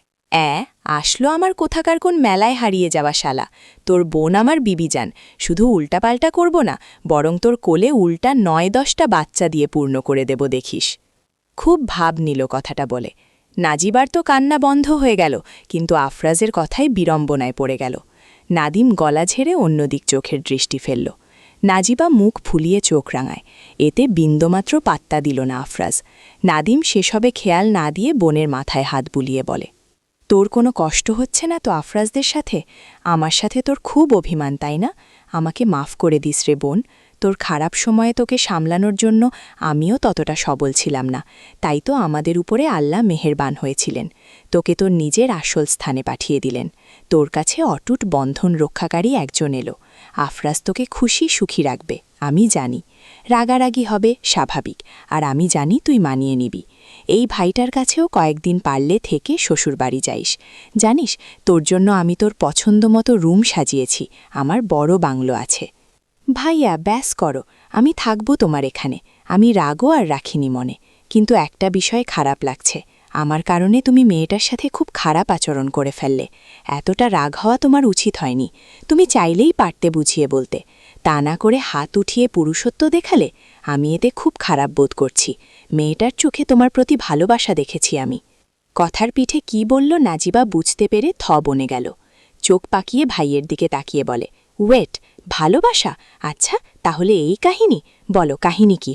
আসলো আমার কোথাকার কোন মেলায় হারিয়ে যাওয়া শালা। তোর বোন আমার বিবিজান, শুধু উল্টাপাল্টা করব না, বরং তোর কোলে উল্টা ৯-১০টা বাচ্চা দিয়ে পূর্ণ করে দেব দেখিস। খুব ভাব নিল কথাটা বলে। নাজিবার তো কান্না বন্ধ হয়ে গেল, কিন্তু আফরাজের কথায় বিড়ম্বনায় পড়ে গেল। নাদিম গলা ঝেড়ে অন্যদিক চোখের দৃষ্টি ফেলল। নাজিবা মুখ ফুলিয়ে চোখ রাঙায়, এতে বিন্দুমাত্র পাত্তা দিল না আফরাজ। নাদিম সেসবে খেয়াল না দিয়ে বোনের মাথায় হাত বুলিয়ে বলে, তোর কোনো কষ্ট হচ্ছে না তো আফরাজদের সাথে? আমার সাথে তোর খুব অভিমান, তাই না? আমাকে মাফ করে দিস রে বোন, তোর খারাপ সময়ে তোকে সামলানোর জন্য আমিও ততটা সবল ছিলাম না, তাই তো আমাদের উপরে আল্লাহ মেহেরবান হয়েছিলেন, তোকে তোর নিজের আসল স্থানে পাঠিয়ে দিলেন। তোর কাছে অটুট বন্ধন রক্ষাকারী একজন এলো। আফরাজ তোকে খুশি সুখী রাখবে, আমি জানি। রাগারাগি হবে স্বাভাবিক, আর আমি জানি তুই মানিয়ে নিবি। এই ভাইটার কাছেও কয়েকদিন পারলে থেকে শ্বশুরবাড়ি যাইস। জানিস, তোর জন্য আমি তোর পছন্দমতো রুম সাজিয়েছি, আমার বড় বাংলো আছে। ভাইয়া ব্যাস করো, আমি থাকবো তোমার এখানে, আমি রাগও আর রাখিনি মনে। কিন্তু একটা বিষয় খারাপ লাগছে, আমার কারণে তুমি মেয়েটার সাথে খুব খারাপ আচরণ করে ফেললে। এতটা রাগ হওয়া তোমার উচিত হয়নি, তুমি চাইলেই পারতে বুঝিয়ে বলতে। তা না করে হাত উঠিয়ে পুরুষত্ব দেখালে। আমি এতে খুব খারাপ বোধ করছি, মেয়েটার চোখে তোমার প্রতি ভালোবাসা দেখেছি আমি। কথার পিঠে কি বলল নাজিবা বুঝতে পেরে বনে গেল। চোখ পাকিয়ে ভাইয়ের দিকে তাকিয়ে বলে, ওয়েট, ভালোবাসা? আচ্ছা, তাহলে এই কাহিনী, বলো কাহিনী কি?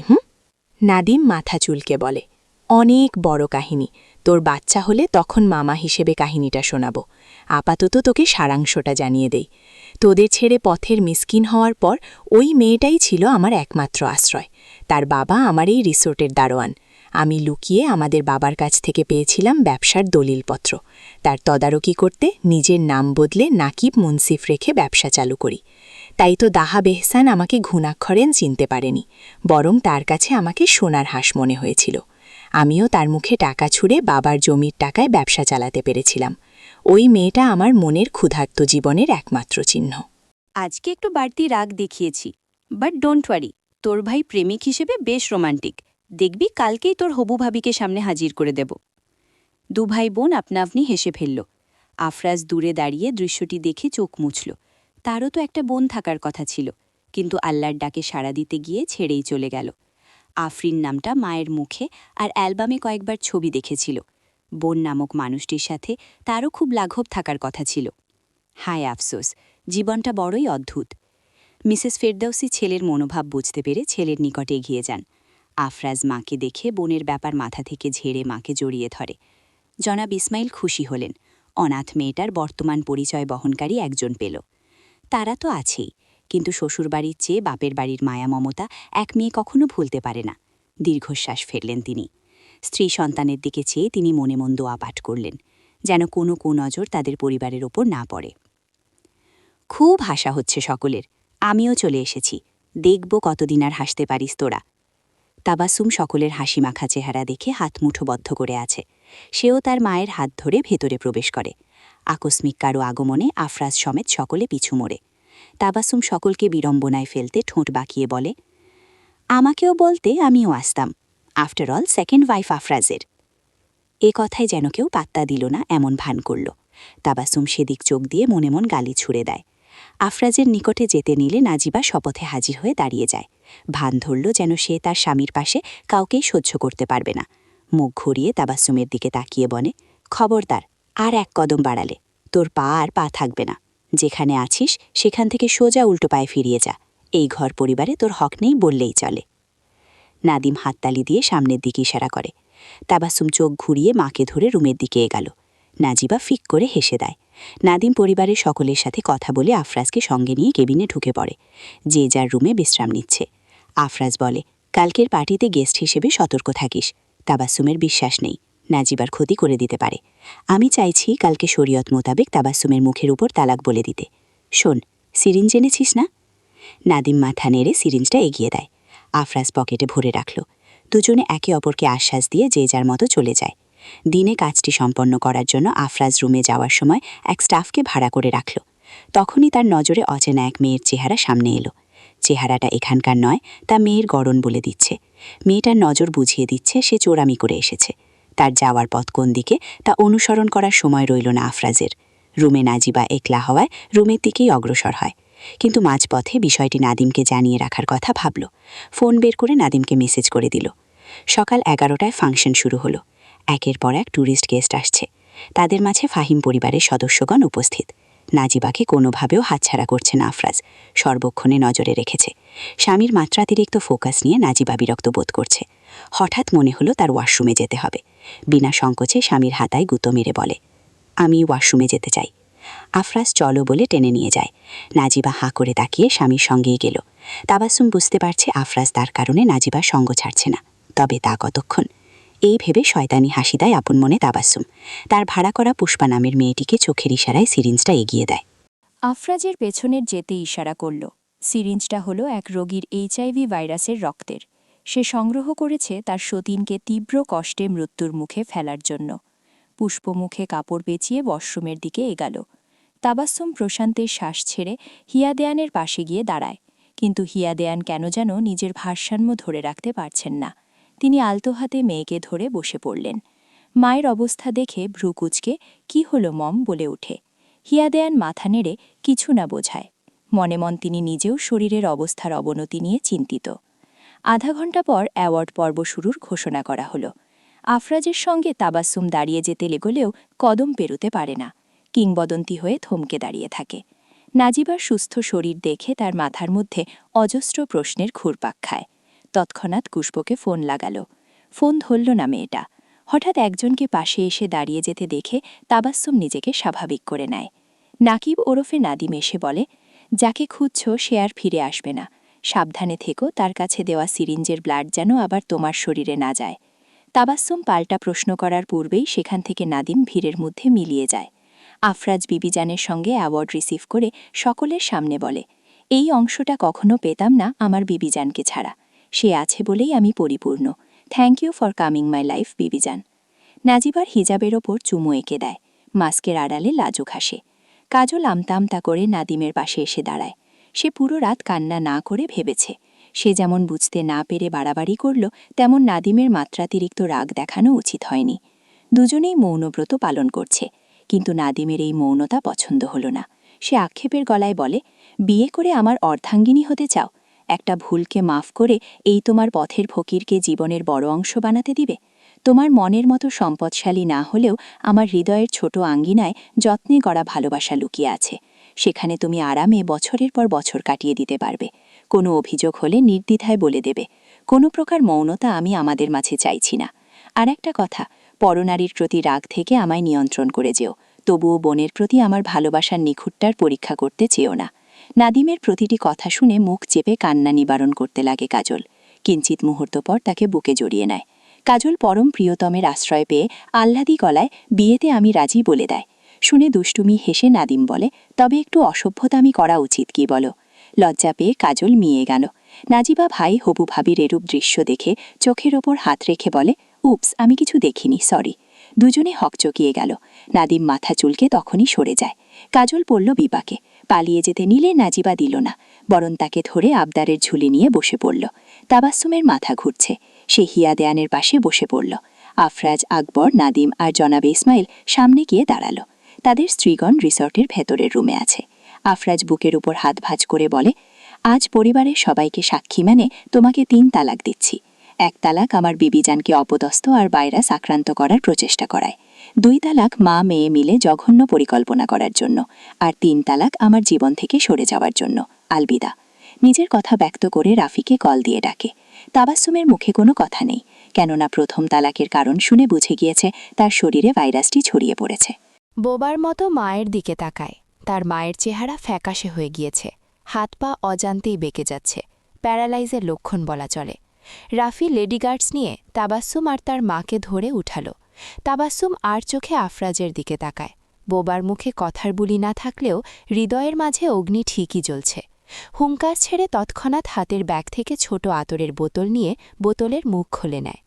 নাদিম মাথা চুলকে বলে, অনেক বড় কাহিনী। তোর বাচ্চা হলে তখন মামা হিসেবে কাহিনীটা শোনাব। আপাতত তোকে সারাংশটা জানিয়ে দেই। তোদের ছেড়ে পথের মিসকিন হওয়ার পর ওই মেয়েটাই ছিল আমার একমাত্র আশ্রয়। তার বাবা আমার এই রিসোর্টের দারোয়ান। আমি লুকিয়ে আমাদের বাবার কাছ থেকে পেয়েছিলাম ব্যবসার দলিলপত্র। তার তদারকি করতে নিজের নাম বদলে নাকিব মুন্সিফ রেখে ব্যবসা চালু করি। তাই তো দাহা বেহসান আমাকে ঘুণাক্ষরেন চিনতে পারেনি, বরং তার কাছে আমাকে সোনার হাঁস মনে হয়েছিল। আমিও তার মুখে টাকা ছুঁড়ে বাবার জমির টাকায় ব্যবসা চালাতে পেরেছিলাম। ওই মেয়েটা আমার মনের ক্ষুধার্ত জীবনের একমাত্র চিহ্ন। আজকে একটু বাড়তি রাগ দেখিয়েছি, বাট ডোন্ট ওয়ারি, তোর ভাই প্রেমিক হিসেবে বেশ রোমান্টিক। দেখবি কালকেই তোর হবু ভাবিকে সামনে হাজির করে দেব। দু ভাই বোন আপনা আপনি হেসে ফেলল। আফরাজ দূরে দাঁড়িয়ে দৃশ্যটি দেখে চোখ মুছল। তারও তো একটা বোন থাকার কথা ছিল, কিন্তু আল্লাহর ডাকে সাড়া দিতে গিয়ে ছেড়েই চলে গেল। আফরিন নামটা মায়ের মুখে আর অ্যালবামে কয়েকবার ছবি দেখেছিল। বোন নামক মানুষটির সাথে তারও খুব লাঘব থাকার কথা ছিল। হায় আফসোস, জীবনটা বড়ই অদ্ভুত। মিসেস ফেরদৌসি ছেলের মনোভাব বুঝতে পেরে ছেলের নিকটে এগিয়ে যান। আফরাজ মাকে দেখে বোনের ব্যাপার মাথা থেকে ঝেড়ে মাকে জড়িয়ে ধরে। জনাব ইসমাইল খুশি হলেন, অনাথ মেয়েটার বর্তমান পরিচয় বহনকারী একজন পেল। তারা তো আছেই, কিন্তু শ্বশুরবাড়ির চেয়ে বাপের বাড়ির মায়া মমতা এক মেয়ে কখনো ভুলতে পারে না। দীর্ঘশ্বাস ফেললেন তিনি। স্ত্রী সন্তানের দিকে চেয়ে তিনি মনে মন দোয়া পাঠ করলেন, যেন কোনো কুনজর তাদের পরিবারের ওপর না পড়ে। খুব হাসা হচ্ছে সকলের, আমিও চলে এসেছি, দেখব কতদিন আর হাসতে পারিস তোরা। তাবাসুম সকলের হাসি মাখা চেহারা দেখে হাত মুঠোবদ্ধ করে আছে। সেও তার মায়ের হাত ধরে ভেতরে প্রবেশ করে। আকস্মিক কারো আগমনে আফরাজ সমেত সকলে পিছু মোড়ে। তাবাসুম সকলকে বিড়ম্বনায় ফেলতে ঠোঁট বাঁকিয়ে বলে, আমাকেও বলতে আমিও আসতাম, আফটার অল সেকেন্ড ওয়াইফ আফরাজের। এ কথায় যেন কেউ পাত্তা দিল না এমন ভান করল। তাবাসুম সেদিক চোখ দিয়ে মনে মন গালি ছুড়ে দেয়। আফরাজের নিকটে যেতে নিলে নাজিবা শপথে হাজির হয়ে দাঁড়িয়ে যায়। ভান ধরল যেন সে তার স্বামীর পাশে কাউকেই সহ্য করতে পারবে না। মুখ ঘুরিয়ে তাবাসুমের দিকে তাকিয়ে বলে, খবরদার, আর এক কদম বাড়ালে তোর পা আর পা থাকবে না। যেখানে আছিস সেখান থেকে সোজা উল্টো পায়ে ফিরিয়ে যা। এই ঘর পরিবারে তোর হক নেই বললেই চলে। নাদিম হাততালি দিয়ে সামনের দিকে ইশারা করে। তাবাসুম চোখ ঘুরিয়ে মাকে ধরে রুমের দিকে এগাল। নাজিবা ফিক করে হেসে দেয়। নাদিম পরিবারের সকলের সাথে কথা বলে আফরাজকে সঙ্গে নিয়ে কেবিনে ঢুকে পড়ে। যে যার রুমে বিশ্রাম নিচ্ছে। আফরাজ বলে, কালকের পার্টিতে গেস্ট হিসেবে সতর্ক থাকিস। তাবাসুমের বিশ্বাস নেই, নাজিবার ক্ষতি করে দিতে পারে। আমি চাইছি কালকে শরীয়ত মোতাবেক তাবাসুমের মুখের উপর তালাক বলে দিতে। শোন, সিরিঞ্জ এনেছিস না? নাদিম মাথা নেড়ে সিরিঞ্জটা এগিয়ে দেয়। আফরাজ পকেটে ভরে রাখল। দুজনে একে অপরকে আশ্বাস দিয়ে যে যার মতো চলে যায়। দিনে কাজটি সম্পন্ন করার জন্য আফরাজ রুমে যাওয়ার সময় এক স্টাফকে ভাড়া করে রাখল। তখনই তার নজরে অচেনা এক মেয়ের চেহারা সামনে এলো। চেহারাটা এখানকার নয়, তা মেয়ের গড়ন বলে দিচ্ছে। মেয়েটার নজর বুঝিয়ে দিচ্ছে সে চোরামি করে এসেছে। তার যাওয়ার পথ কোন দিকে তা অনুসরণ করার সময় রইল না আফরাজের। রুমে নাজিবা একলা হওয়ায় রুমের দিকেই অগ্রসর হয়। কিন্তু মাঝপথে বিষয়টি নাদিমকে জানিয়ে রাখার কথা ভাবল। ফোন বের করে নাদিমকে মেসেজ করে দিল। সকাল 11টায় ফাংশন শুরু হলো। একের পর এক ট্যুরিস্ট গেস্ট আসছে। তাদের মাঝে ফাহিম পরিবারের সদস্যগণ উপস্থিত। নাজিবাকে কোনোভাবেও হাতছাড়া করছে না আফরাজ, সর্বক্ষণে নজরে রেখেছে। স্বামীর মাত্রাতিরিক্ত ফোকাস নিয়ে নাজিবা বিরক্ত বোধ করছে। হঠাৎ মনে হলো তার ওয়াশরুমে যেতে হবে। বিনা সংকোচে স্বামীর হাতায় গুঁতো মেরে বলে, আমি ওয়াশরুমে যেতে চাই। আফরাজ চলো বলে টেনে নিয়ে যায়। নাজিবা হাঁ করে তাকিয়ে স্বামীর সঙ্গেই গেল। তাবাসুম বুঝতে পারছে আফরাজ তার কারণে নাজিবার সঙ্গ ছাড়ছে না, তবে তা কতক্ষণ? এই ভেবে শয়তানি হাসি দেয় আপন মনে তাবাসুম। তার ভাড়া করা পুষ্পা নামের মেয়েটিকে চোখের ইশারায় সিরিঞ্জটা এগিয়ে দেয়। আফরাজের পেছনের যেতে ইশারা করল। সিরিঞ্জটা হলো এক রোগীর এইচআইভি ভাইরাসের রক্তের। সে সংগ্রহ করেছে তার সতীনকে তীব্র কষ্টে মৃত্যুর মুখে ফেলার জন্য। পুষ্প মুখে কাপড় পেঁচিয়ে ওয়াশরুমের দিকে এগাল। তাবাসুম প্রশান্তের শ্বাস ছেড়ে হিয়াদেয়ানের পাশে গিয়ে দাঁড়ায়। কিন্তু হিয়াদেয়ান কেন যেন নিজের ভারসাম্য ধরে রাখতে পারছেন না। তিনি আলতো হাতে মেয়েকে ধরে বসে পড়লেন। মায়ের অবস্থা দেখে ভ্রু কুঁচকে কি হলো মম বলে ওঠে। হিয়াদেয়ান মাথা নেড়ে কিছু না বোঝায়। মনে মন তিনি নিজেও শরীরের অবস্থার অবনতি নিয়ে চিন্তিত। আধা ঘণ্টা পর অ্যাওয়ার্ড পর্ব শুরুর ঘোষণা করা হলো। আফরাজের সঙ্গে তাবাসুম দাঁড়িয়ে যেতে লেগলেও কদম পেরোতে পারে না। কিংবদন্তি হয়ে থমকে দাঁড়িয়ে থাকে। নাজিবার সুস্থ শরীর দেখে তার মাথার মধ্যে অজস্র প্রশ্নের ঘুরপাক খায়। তৎক্ষণাৎ পুষ্পকে ফোন লাগাল। ফোন ধরল না মেয়েটা। হঠাৎ একজনকে পাশে এসে দাঁড়িয়ে যেতে দেখে তাবাসুম নিজেকে স্বাভাবিক করে নেয়। নাকিব ওরফে নাদিম এসে বলে, যাকে খুঁজছ সে আর ফিরে আসবে না। সাবধানে থেকো, তার কাছে দেওয়া সিরিঞ্জের ব্লাড যেন আবার তোমার শরীরে না যায়। তাবাসুম পাল্টা প্রশ্ন করার পূর্বেই সেখান থেকে নাদিম ভিড়ের মধ্যে মিলিয়ে যায়। আফরাজ বিবিজানের সঙ্গে অ্যাওয়ার্ড রিসিভ করে সকলের সামনে বলে, এই অংশটা কখনো পেতাম না আমার বিবিজানকে ছাড়া। সে আছে বলেই আমি পরিপূর্ণ। Thank you for coming my life বিবিজান। নাজিবার হিজাবের ওপর চুমু এঁকে দেয়। মাস্কের আড়ালে লাজুক হাসে। কাজল আমতা আমতা করে নাদিমের পাশে এসে দাঁড়ায়। সে পুরো রাত কান্না না করে ভেবেছে। সে যেমন বুঝতে না পেরে বাড়াবাড়ি করল, তেমন নাদিমের মাত্রাতিরিক্ত রাগ দেখানো উচিত হয়নি। দুজনেই মৌনব্রত পালন করছে, কিন্তু নাদিমের এই মৌনতা পছন্দ হল না। সে আক্ষেপের গলায় বলে, বিয়ে করে আমার অর্ধাঙ্গিনী হতে চাও? একটা ভুলকে মাফ করে এই তোমার পথের ফকিরকে জীবনের বড় অংশ বানাতে দিবে? তোমার মনের মতো সম্পদশালী না হলেও আমার হৃদয়ের ছোট আঙ্গিনায় যত্নে গড়া ভালোবাসা লুকিয়ে আছে। সেখানে তুমি আরামে বছরের পর বছর কাটিয়ে দিতে পারবে। কোনো অভিযোগ হলে নির্দ্বিধায় বলে দেবে। কোনো প্রকার মৌনতা আমি আমাদের মাঝে চাইছি না। আর একটা কথা, পরনারীর প্রতি রাগ থেকে আমায় নিয়ন্ত্রণ করে যেও। তবুও বোনের প্রতি আমার ভালোবাসার নিখুঁতটার পরীক্ষা করতে চেও না। নাদিমের প্রতিটি কথা শুনে মুখ চেপে কান্না নিবারণ করতে লাগে কাজল। কিঞ্চিত মুহূর্ত পর তাকে বুকে জড়িয়ে নেয়। কাজল পরম প্রিয়তমের আশ্রয় পেয়ে আহ্লাদি গলায় বিয়েতে আমি রাজি বলে দেয়। শুনে দুষ্টুমি হেসে নাদিম বলে, তবে একটু অসভ্যতামি করা উচিত কি বলো? লজ্জা পেয়ে কাজল মিয়ে গেল। নাজিবা ভাই হবু ভাবির এরূপ দৃশ্য দেখে চোখের ওপর হাত রেখে বলে, উপস, আমি কিছু দেখিনি, সরি। দুজনে হকচকিয়ে গেল। নাদিম মাথা চুলকে তখনই সরে যায়। কাজল পড়ল বিপাকে। পালিয়ে যেতে নিলে নাজিবা দিল না, বরং তাকে ধরে আবদারের ঝুলি নিয়ে বসে পড়ল। তাবাস্সুমের মাথা ঘুরছে। সে হিয়া দেয়ানের পাশে বসে পড়ল। আফরাজ, আকবর, নাদিম আর জনাবে ইসমাইল সামনে গিয়ে দাঁড়াল। তাদের স্ত্রীগণ রিসর্টের ভেতরের রুমে আছে। আফরাজ বুকের উপর হাত ভাঁজ করে বলে, আজ পরিবারের সবাইকে সাক্ষী মানে তোমাকে 3 তালাক দিচ্ছি। 1 তালাক আমার বিবিজানকে অপদস্থ আর ভাইরাস আক্রান্ত করার প্রচেষ্টা করায়। 2 তালাক মা মেয়ে মিলে জঘন্য পরিকল্পনা করার জন্য। আর 3 তালাক আমার জীবন থেকে সরে যাওয়ার জন্য। আলবিদা। নিজের কথা ব্যক্ত করে রাফিকে কল দিয়ে ডাকে। তাবাস্সুমের মুখে কোনো কথা নেই, কেননা প্রথম তালাকের কারণ শুনে বুঝে গিয়েছে তার শরীরে ভাইরাসটি ছড়িয়ে পড়েছে। বোবার মতো মায়ের দিকে তাকায়। তার মায়ের চেহারা ফ্যাকাশে হয়ে গিয়েছে। হাত পা অজান্তেই বেঁকে যাচ্ছে। প্যারালাইজের লক্ষণ বলা চলে। রাফি লেডিগার্ডস নিয়ে তাবাস্সুম আর তার মাকে ধরে উঠালো। তাবাস্সুম আর চোখে আফরাজের দিকে তাকায়। বোবার মুখে কথার বুলি না থাকলেও হৃদয়ের মাঝে অগ্নি ঠিকই জ্বলছে। হুঙ্কার ছেড়ে তৎক্ষণাৎ হাতের ব্যাগ থেকে ছোট আতরের বোতল নিয়ে বোতলের মুখ খুলে নেয়।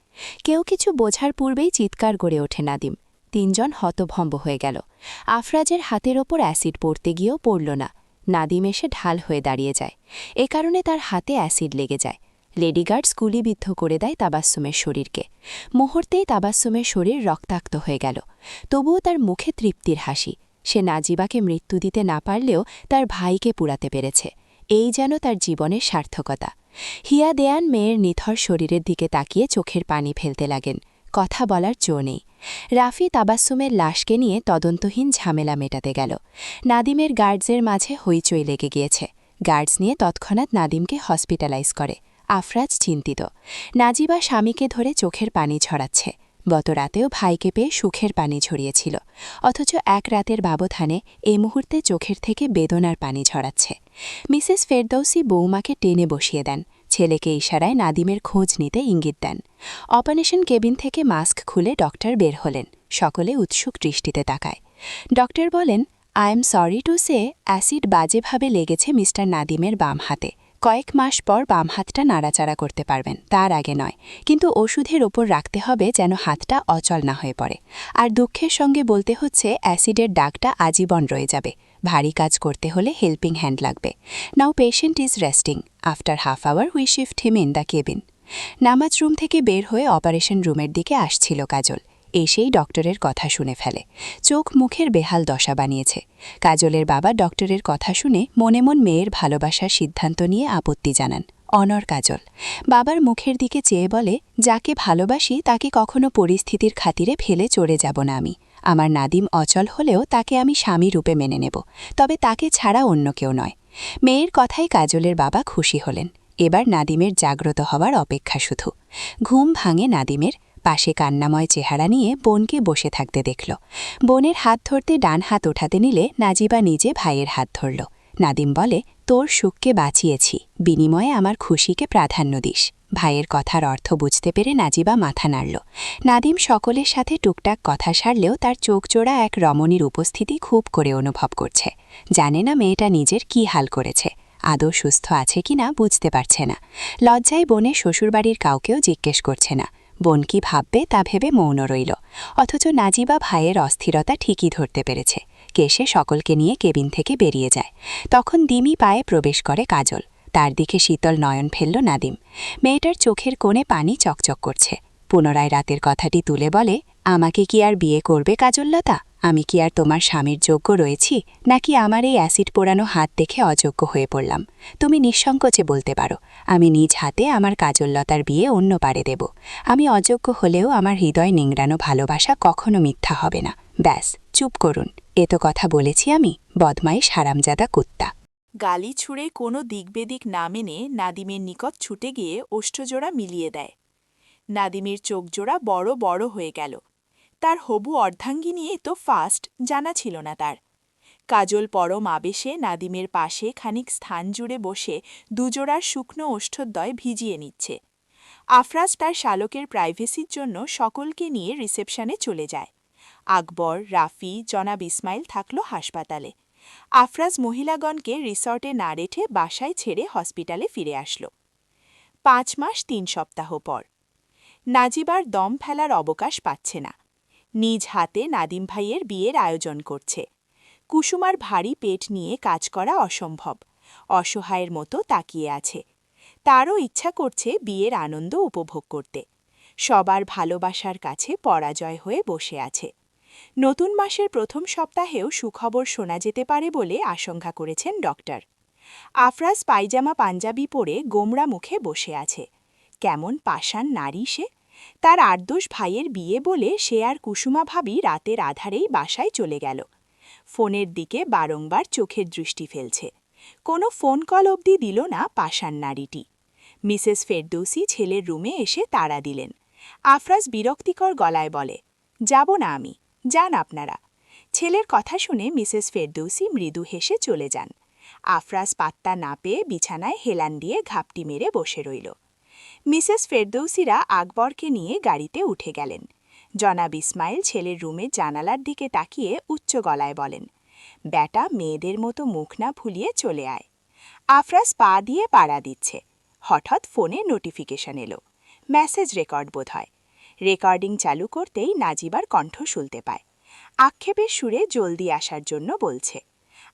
কেউ কিছু বোঝার পূর্বেই চিৎকার গড়ে ওঠে নাদিম। 3 জন হতভম্ব হয়ে গেল। আফরাজের হাতের ওপর অ্যাসিড পড়তে গিয়েও পড়ল না। নাদিম এসে ঢাল হয়ে দাঁড়িয়ে যায়। এ কারণে তার হাতে অ্যাসিড লেগে যায়। লেডিগার্ডস গুলিবিদ্ধ করে দেয় তাবাস্সুমের শরীরকে। মুহূর্তেই তাবাস্সুমের শরীর রক্তাক্ত হয়ে গেল। তবুও তার মুখে তৃপ্তির হাসি। সে নাজিবাকে মৃত্যু দিতে না পারলেও তার ভাইকে পুড়াতে পেরেছে। এই যেন তার জীবনের সার্থকতা। হিয়া দেয়ান মেয়ের নিথর শরীরের দিকে তাকিয়ে চোখের পানি ফেলতে লাগেন। কথা বলার জো নেই। রাফি তাবাস্সুমের লাশকে নিয়ে তদন্তহীন ঝামেলা মেটাতে গেল। নাদিমের গার্ডসের মাঝে হইচই লেগে গিয়েছে। গার্ডস নিয়ে তৎক্ষণাৎ নাদিমকে হসপিটালাইজ করে। আফরাজ চিন্তিত। নাজিবা স্বামীকে ধরে চোখের পানি ঝরাচ্ছে। গত রাতেও ভাইকে পেয়ে সুখের পানি ঝরিয়েছিল, অথচ 1 রাতের ব্যবধানে এই মুহূর্তে চোখের থেকে বেদনার পানি ঝরাচ্ছে। মিসেস ফেরদৌসি বৌমাকে টেনে বসিয়ে দেন। ছেলেকে ইশারায় নাদিমের খোঁজ নিতে ইঙ্গিত দেন। অপারেশন কেবিন থেকে মাস্ক খুলে ডক্টর বের হলেন। সকলে উৎসুক দৃষ্টিতে তাকায়। ডক্টর বলেন, I am sorry to say, acid বাজেভাবে লেগেছে মিস্টার নাদিমের বাম হাতে। কয়েক মাস পর বাম হাতটা নাড়াচাড়া করতে পারবেন, তার আগে নয়। কিন্তু ওষুধের ওপর রাখতে হবে যেন হাতটা অচল না হয়ে পড়ে। আর দুঃখের সঙ্গে বলতে হচ্ছে, অ্যাসিডের দাগটা আজীবন রয়ে যাবে। ভারী কাজ করতে হলে হেল্পিং হ্যান্ড লাগবে। Now patient is resting. After half hour we shift him in the cabin. নামাজ রুম থেকে বের হয়ে অপারেশন রুমের দিকে আসছিল কাজল। এসেই ডক্টরের কথা শুনে ফেলে। চোখ মুখের বেহাল দশা বানিয়েছে। কাজলের বাবা ডক্টরের কথা শুনে মনে মন মেয়ের ভালোবাসার সিদ্ধান্ত নিয়ে আপত্তি জানান। অনর কাজল বাবার মুখের দিকে চেয়ে বলে, যাকে ভালোবাসি তাকে কখনো পরিস্থিতির খাতিরে ফেলে চড়ে যাব না আমি। আমার নাদিম অচল হলেও তাকে আমি স্বামী রূপে মেনে নেব, তবে তাকে ছাড়া অন্য কেউ নয়। মেয়ের কথায় কাজলের বাবা খুশি হলেন। এবার নাদিমের জাগ্রত হওয়ার অপেক্ষা শুধু। ঘুম ভাঙে নাদিমের। পাশে কান্নাময় চেহারা নিয়ে বোনকে বসে থাকতে দেখল। বোনের হাত ধরতে ডান হাত ওঠাতে নিলে নাজিবা নিজে ভাইয়ের হাত ধরল। নাদিম বলে, তোর সুখকে বাঁচিয়েছি, বিনিময়ে আমার খুশিকে প্রাধান্য দিস। ভাইয়ের কথার অর্থ বুঝতে পেরে নাজিবা মাথা নাড়ল। নাদিম সকলের সাথে টুকটাক কথা সারলেও তার চোখজোড়া এক রমণীর উপস্থিতি খুব করে অনুভব করছে। জানে না মেয়েটা নিজের কি হাল করেছে। আদৌ সুস্থ আছে কিনা বুঝতে পারছে না। লজ্জায় বোনে শ্বশুরবাড়ির কাউকেও জিজ্ঞেস করছে না। বোন কি ভাববে তা ভেবে মৌন রইল। অথচ নাজিবা ভাইয়ের অস্থিরতা ঠিকই ধরতে পেরেছে। কেশে সকলকে নিয়ে কেবিন থেকে বেরিয়ে যায়। তখন দিমি পায়ে প্রবেশ করে কাজল। তার দিকে শীতল নয়ন ফেলল নাদিম। মেয়েটার চোখের কোণে পানি চকচক করছে। পুনরায় রাতের কথাটি তুলে বলে, আমাকে কি আর বিয়ে করবে কাজললতা? আমি কি আর তোমার স্বামীর যোগ্য রয়েছি, নাকি আমার এই অ্যাসিড পোড়ানো হাত দেখে অযোগ্য হয়ে পড়লাম? তুমি নিঃসংকোচে বলতে পারো, আমি নিজ হাতে আমার কাজললতার বিয়ে অন্য পারে দেব। আমি অযোগ্য হলেও আমার হৃদয় নিংড়ানো ভালোবাসা কখনো মিথ্যা হবে না। ব্যাস, চুপ করুন। এ তো কথা বলেছি আমি, বদমাইশ হারামজাদা কুত্তা। গালি ছুঁড়ে কোনো দিকবেদিক না মেনে নাদিমের নিকট ছুটে গিয়ে ওষ্ঠজোড়া মিলিয়ে দেয়। নাদিমের চোখজোড়া বড় বড় হয়ে গেল। তার হবু অর্ধাঙ্গিনী এত ফাস্ট জানা ছিল না তার। কাজল পরম আবেশে নাদিমের পাশে খানিক স্থান জুড়ে বসে দুজোড়ার শুকনো ওষ্ঠদ্বয় ভিজিয়ে নিচ্ছে। আফরাজ তার শালকের প্রাইভেসির জন্য সকলকে নিয়ে রিসেপশনে চলে যায়। আকবর, রাফি, জনাব ইসমাইল থাকল হাসপাতালে। আফরাজ মহিলাগণকে রিসর্টে না রেখে বাসায় ছেড়ে হসপিটালে ফিরে আসল। 5 মাস 3 সপ্তাহ পর নাজিবার দম ফেলার অবকাশ পাচ্ছে না। নিজ হাতে নাদিম ভাইয়ের বিয়ের আয়োজন করছে। কুসুমার ভারী পেট নিয়ে কাজ করা অসম্ভব, অসহায়ের মতো তাকিয়ে আছে। তারও ইচ্ছা করছে বিয়ের আনন্দ উপভোগ করতে। সবার ভালোবাসার কাছে পরাজয় হয়ে বসে আছে। নতুন মাসের প্রথম সপ্তাহেও সুখবর শোনা যেতে পারে বলে আশঙ্কা করেছেন ডক্টর। আফরাজ পায়জামা পাঞ্জাবি পরে গোমরা মুখে বসে আছে। কেমন পাষাণ নারী সে! তার 8-10 ভাইয়ের বিয়ে বলে সে আর কুসুমা ভাবি রাতের আধারেই বাসায় চলে গেল। ফোনের দিকে বারংবার চোখের দৃষ্টি ফেলছে। কোনো ফোন কল অবধি দিল না পাষাণ নারীটি। মিসেস ফেরদৌসি ছেলের রুমে এসে তাড়া দিলেন। আফরাজ বিরক্তিকর গলায় বলে, যাব না আমি, যান আপনারা। ছেলের কথা শুনে মিসেস ফেরদৌসি মৃদু হেসে চলে যান। আফরাজ পাত্তা না পেয়ে বিছানায় হেলান দিয়ে ঘাপটি মেরে বসে রইল। মিসেস ফেরদৌসিরা আকবরকে নিয়ে গাড়িতে উঠে গেলেন। জনাব ইসমাইল ছেলের রুমের জানালার দিকে তাকিয়ে উচ্চ গলায় বলেন, ব্যাটা মেয়েদের মতো মুখ না ফুলিয়ে চলে আয়। আফরাজ পা দিয়ে পাড়া দিচ্ছে। হঠাৎ ফোনে নোটিফিকেশন এলো। মেসেজ রেকর্ড বোধহয়। রেকর্ডিং চালু করতেই নাজিবার কণ্ঠ শুনতে পায়। আক্ষেপের সুরে জলদি আসার জন্য বলছে।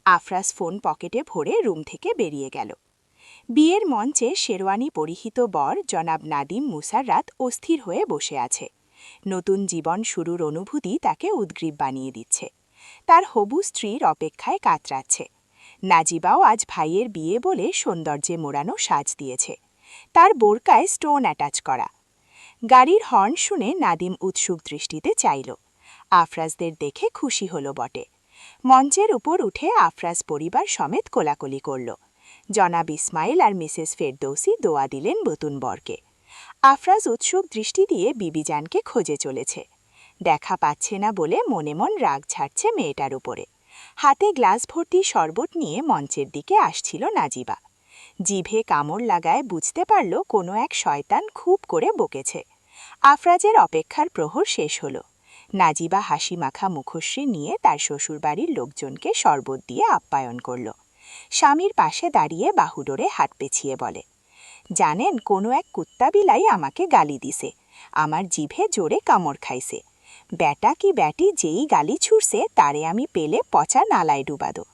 আফরাজ ফোন পকেটে ভরে রুম থেকে বেরিয়ে গেল। বিয়ের মঞ্চে শেরওয়ানি পরিহিত বর জনাব নাদিম মুসাররাত অস্থির হয়ে বসে আছে। নতুন জীবন শুরুর অনুভূতি তাকে উদ্গ্রীব বানিয়ে দিচ্ছে। তার হবু স্ত্রীর অপেক্ষায় কাতরাচ্ছে। নাজিবাও আজ ভাইয়ের বিয়ে বলে সৌন্দর্যে মোড়ানো সাজ দিয়েছে। তার বোরকায় স্টোন অ্যাটাচ করা। গাড়ির হর্ন শুনে নাদিম উৎসুক দৃষ্টিতে চাইল। আফরাজদের দেখে খুশি হল বটে। মঞ্চের উপর উঠে আফরাজ পরিবার সমেত কোলাকুলি করল। জনাব ইসমাইল আর মিসেস ফেরদৌসি দোয়া দিলেন নতুন বরকে। আফরাজ উৎসুক দৃষ্টি দিয়ে বিবিজানকে খোঁজে চলেছে। দেখা পাচ্ছে না বলে মনে মন রাগ ছাড়ছে মেয়েটার উপরে। হাতে গ্লাস ভর্তি শরবত নিয়ে মঞ্চের দিকে আসছিল নাজিবা। জিভে কামড় লাগায় বুঝতে পারল কোনো এক শয়তান খুব করে বকেছে। আফরাজের অপেক্ষার প্রহর শেষ হল। নাজিবা হাসি মাখা মুখশ্রী নিয়ে তার শ্বশুরবাড়ির লোকজনকে শরবত দিয়ে আপ্যায়ন করল। স্বামীর পাশে দাঁড়িয়ে বাহুডোরে হাত পেছিয়ে বলে, জানেন, কোনো এক কুত্তা বিলাই আমাকে গালি দিছে। আমার জিভে জোরে কামড় খাইছে। ব্যাটা কি ব্যাটি যেই গালি ছুড়ছে তারে আমি পেলে পচা নালায় ডুবাদো।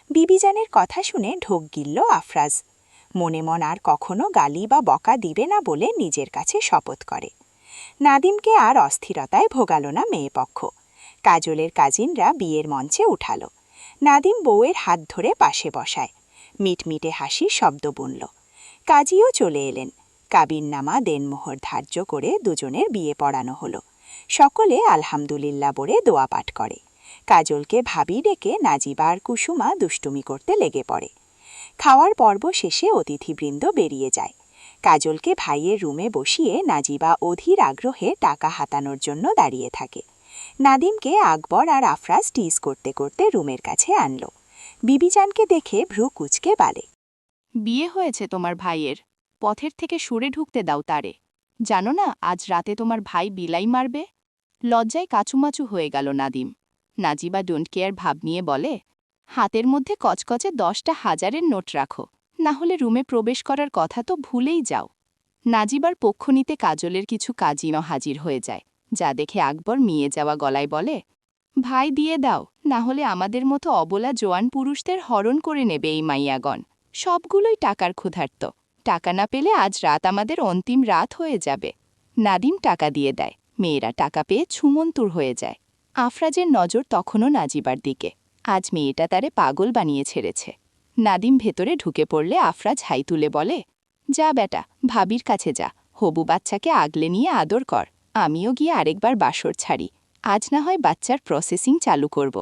বিবিজানের কথা শুনে ঢোক গিলল আফরাজ। মনে মন আর কখনো গালি বা বকা দিবে না বলে নিজের কাছে শপথ করে। নাদিমকে আর অস্থিরতায় ভোগাল না মেয়েপক্ষ। কাজলের কাজিনরা বিয়ের মঞ্চে উঠাল। নাদিম বউয়ের হাত ধরে পাশে বসায়। মিটমিটে হাসির শব্দ বুনল। কাজীও চলে এলেন। কাবিননামা দেনমোহর ধার্য করে দুজনের বিয়ে পড়ানো হলো। সকলে আলহামদুলিল্লাহ বলে দোয়া পাঠ করে। কাজলকে ভাবি ডেকে নাজিবা আর কুসুমা দুষ্টুমি করতে লেগে পড়ে। খাওয়ার পর্ব শেষে অতিথিবৃন্দ বেরিয়ে যায়। কাজলকে ভাইয়ের রুমে বসিয়ে নাজিবা অধীর আগ্রহে টাকা হাতানোর জন্য দাঁড়িয়ে থাকে। নাদিমকে আকবর আর আফরাজ টিজ করতে করতে রুমের কাছে আনল। বিবিজানকে দেখে ভ্রু কুচকে বালে, বিয়ে হয়েছে তোমার ভাইয়ের, পথের থেকে সরে ঢুকতে দাও তারে। জানো না আজ রাতে তোমার ভাই বিলাই মারবে? লজ্জায় কাচুমাচু হয়ে গেল নাদিম। নাজিবা ডোন্ট কেয়ার ভাব নিয়ে বলে, হাতের মধ্যে কচকচে 10টা হাজারের নোট রাখো, না হলে রুমে প্রবেশ করার কথা তো ভুলেই যাও। নাজিবার পক্ষ নিতে কাজলের কিছু কাজিনও হাজির হয়ে যায়, যা দেখে আকবর মিয়ে যাওয়া গলায় বলে, ভাই দিয়ে দাও, না হলে আমাদের মতো অবলা জোয়ান পুরুষদের হরণ করে নেবে এই মাইয়াগণ। সবগুলোই টাকার ক্ষুধার্ত। টাকা না পেলে আজ রাত আমাদের অন্তিম রাত হয়ে যাবে। নাদিম টাকা দিয়ে দেয়। মেয়েরা টাকা পেয়ে ছুমন্তুর হয়ে যায়। আফরাজের নজর তখনও নাজিবার দিকে। আজ মেয়েটা তারে পাগল বানিয়ে ছেড়েছে। নাদিম ভেতরে ঢুকে পড়লে আফরাজ হাই তুলে বলে, যা বেটা, ভাবির কাছে যা, হবু বাচ্চাকে আগলে নিয়ে আদর কর। আমিও গিয়ে আরেকবার বাসর ছাড়ি। আজ না হয় বাচ্চার প্রসেসিং চালু করব।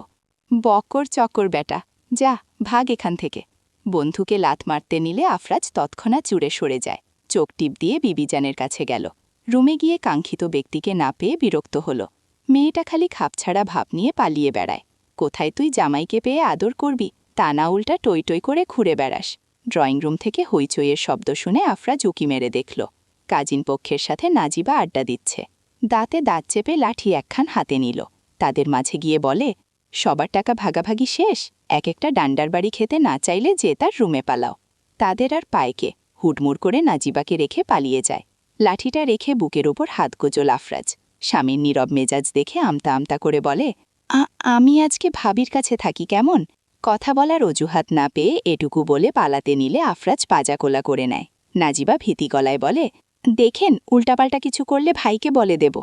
বকর চকর বেটা, যা ভাগ এখান থেকে। বন্ধুকে লাথ মারতে নিলে আফরাজ তৎক্ষণাৎ চুড়ে সরে যায়। চোখ টিপ দিয়ে বিবিজানের কাছে গেল। রুমে গিয়ে কাঙ্ক্ষিত ব্যক্তিকে না পেয়ে বিরক্ত হল। মেয়েটা খালি খাপছাড়া ভাব নিয়ে পালিয়ে বেড়ায়। কোথায় তুই জামাইকে পেয়ে আদর করবি, তা না উল্টা টই টই করে ঘুরে বেড়াস। ড্রয়িং রুম থেকে হইচইয়ের শব্দ শুনে আফরাজ উকি মেরে দেখল কাজিন পক্ষের সাথে নাজিবা আড্ডা দিচ্ছে। দাঁতে দাঁত চেপে লাঠি একখান হাতে নিল। তাদের মাঝে গিয়ে বলে, সবার টাকা ভাগাভাগি শেষ, এক একটা ডান্ডার বাড়ি খেতে না চাইলে যে তার রুমে পালাও। তাদের আর পায়কে হুড়মুড় করে নাজিবাকে রেখে পালিয়ে যায়। লাঠিটা রেখে বুকের ওপর হাত গোজল আফরাজ। স্বামীর নীরব মেজাজ দেখে আমতা আমতা করে বলে, আমি আজকে ভাবির কাছে থাকি কেমন? কথা বলার অজুহাত না পেয়ে এটুকু বলে পালাতে নিলে আফরাজ পাজাকোলা করে নেয়। নাজিবা ভীতি গলায় বলে, দেখেন উল্টাপাল্টা কিছু করলে ভাইকে বলে দেব।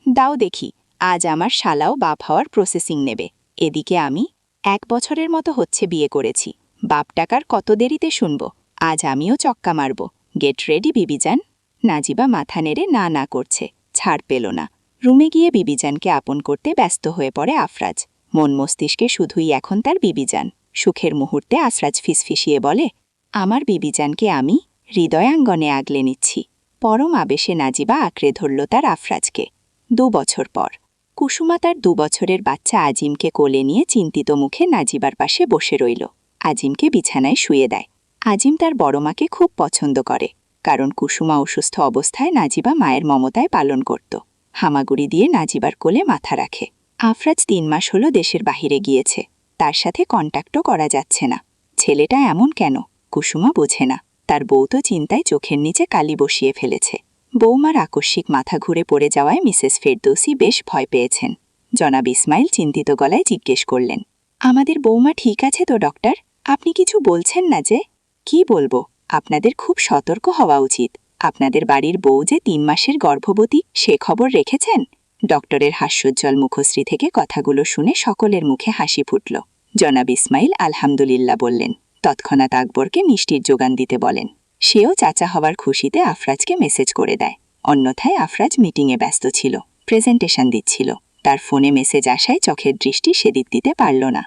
দাও দেখি, আজ আমার শালাও বাপ হওয়ার প্রসেসিং নেবে। এদিকে আমি 1 বছরের মতো হচ্ছে বিয়ে করেছি। বাপ টাকার কত দেরিতে শুনব। আজ আমিও চক্কা মারব। Get ready বিবিজান। নাজিবা মাথা নেড়ে না না করছে, ছাড় পেল না। রুমে গিয়ে বিবিজানকে আপন করতে ব্যস্ত হয়ে পড়ে আফরাজ। মন মস্তিষ্কে শুধুই এখন তার বিবিজান। সুখের মুহূর্তে আফরাজ ফিসফিসিয়ে বলে, আমার বিবিজানকে আমি হৃদয়াঙ্গনে আগলে নিচ্ছি। পরম আবেশে নাজিবা আঁকড়ে ধরল তার আফরাজকে। 2 বছর পর কুসুমা তার 2 বছরের বাচ্চা আজিমকে কোলে নিয়ে চিন্তিত মুখে নাজিবার পাশে বসে রইল। আজিমকে বিছানায় শুয়ে দেয়। আজিম তার বড় মাকে খুব পছন্দ করে, কারণ কুসুমা অসুস্থ অবস্থায় নাজিবা মায়ের মমতায় পালন করত। হামাগুড়ি দিয়ে নাজিবার কোলে মাথা রাখে। আফরাজ 3 মাস হলো দেশের বাহিরে গিয়েছে। তার সাথে কন্ট্যাক্টও করা যাচ্ছে না। ছেলেটা এমন কেন কুসুমা বোঝে না। তার বউ তো চিন্তায় চোখের নিচে কালি বসিয়ে ফেলেছে। বৌমার আকস্মিক মাথা ঘুরে পড়ে যাওয়ায় মিসেস ফেরদৌসি বেশ ভয় পেয়েছেন। জনাব ইসমাইল চিন্তিত গলায় জিজ্ঞেস করলেন, আমাদের বৌমা ঠিক আছে তো ডক্টর? আপনি কিছু বলছেন না যে? কি বলবো, আপনাদের খুব সতর্ক হওয়া উচিত। আপনাদের বাড়ির বউ যে 3 মাসের গর্ভবতী, সে খবর রেখেছেন? ডক্টরের হাস্যোজ্জ্বল মুখশ্রী থেকে কথাগুলো শুনে সকলের মুখে হাসি ফুটল। জনাব ইসমাইল আলহামদুলিল্লাহ বললেন। তৎক্ষণাৎ আকবরকে মিষ্টির যোগান দিতে বলেন। সেও চাচা হওয়ার খুশিতে আফরাজকে মেসেজ করে দেয়। অন্যথায় আফরাজ মিটিংয়ে ব্যস্ত ছিল, প্রেজেন্টেশন দিচ্ছিল। তার ফোনে মেসেজ আসায় চোখের দৃষ্টি সেদিক দিতে পারল না।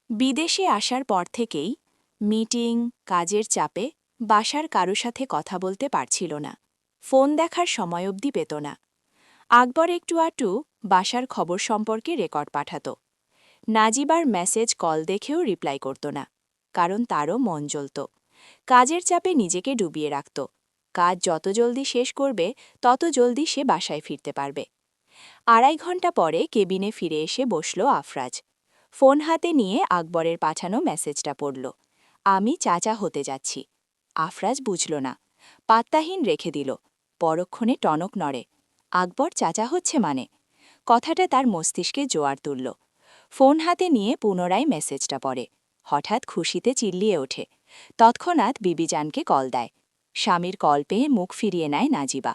বিদেশে আসার পর থেকেই মিটিং, কাজের চাপে বাসার কারো সাথে কথা বলতে পারছিল না। ফোন দেখার সময় অবধি পেত না। আকবর একটু আটু বাসার খবর সম্পর্কে রেকর্ড পাঠাত। নাজিবার মেসেজ কল দেখেও রিপ্লাই করত না, কারণ তারও মন জ্বলত। কাজের চাপে নিজেকে ডুবিয়ে রাখত। কাজ যত জলদি শেষ করবে তত জলদি সে বাসায় ফিরতে পারবে। 2.5 ঘন্টা পরে কেবিনে ফিরে এসে বসল আফরাজ। ফোন হাতে নিয়ে আকবরের পাঠানো মেসেজটা পড়ল। আমি চাচা হতে যাচ্ছি। আফরাজ বুঝল না, পাত্তাহীন রেখে দিল। পরক্ষণে টনক নড়ে। আকবর চাচা হচ্ছে মানে? কথাটা তার মস্তিষ্কে জোয়ার তুলল। ফোন হাতে নিয়ে পুনরায় মেসেজটা পড়ে। হঠাৎ খুশিতে চিল্লিয়ে ওঠে। তৎক্ষণাৎ বিবিজানকে কল দেয়। স্বামীর কল পেয়ে মুখ ফিরিয়ে নেয় নাজিবা।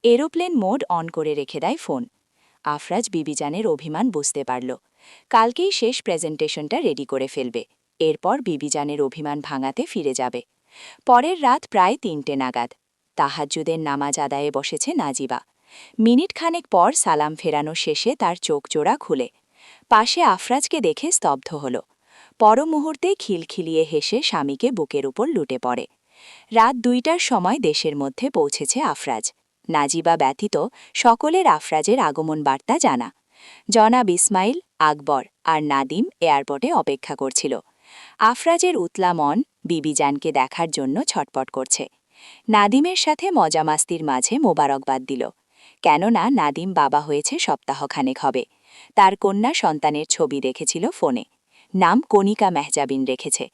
এরোপ্লেন মোড অন করে রেখে দেয় ফোন। আফরাজ বিবিজানের অভিমান বুঝতে পারল। কালকেই শেষ প্রেজেন্টেশনটা রেডি করে ফেলবে। এরপর বিবিজানের অভিমান ভাঙাতে ফিরে যাবে। পরের রাত প্রায় 3টে নাগাদ তাহাজ্জুদের নামাজ আদায়ে বসেছে নাজিবা। মিনিট খানেক পর সালাম ফেরানো শেষে তার চোখ জোড়া খুলে পাশে আফরাজকে দেখে স্তব্ধ হল। পর মুহূর্তে খিলখিলিয়ে হেসে স্বামীকে বুকের উপর লুটে পড়ে। রাত 2টার সময় দেশের মধ্যে পৌঁছেছে আফরাজ। নাজিবা ব্যতীত সকলের আফরাজের আগমন বার্তা জানা। জনাব ইসমাইল, আকবর আর নাদিম এয়ারপোর্টে অপেক্ষা করছিল। আফরাজের উতলা মন বিবিজানকে দেখার জন্য ছটপট করছে। নাদিমের সাথে মজামাস্তির মাঝে মোবারকবাদ দিল। কেননা নাদিম বাবা হয়েছে সপ্তাহখানেক হবে। তার কন্যা সন্তানের ছবি দেখেছিল ফোনে। নাম কণিকা মেহজাবিন রেখেছে।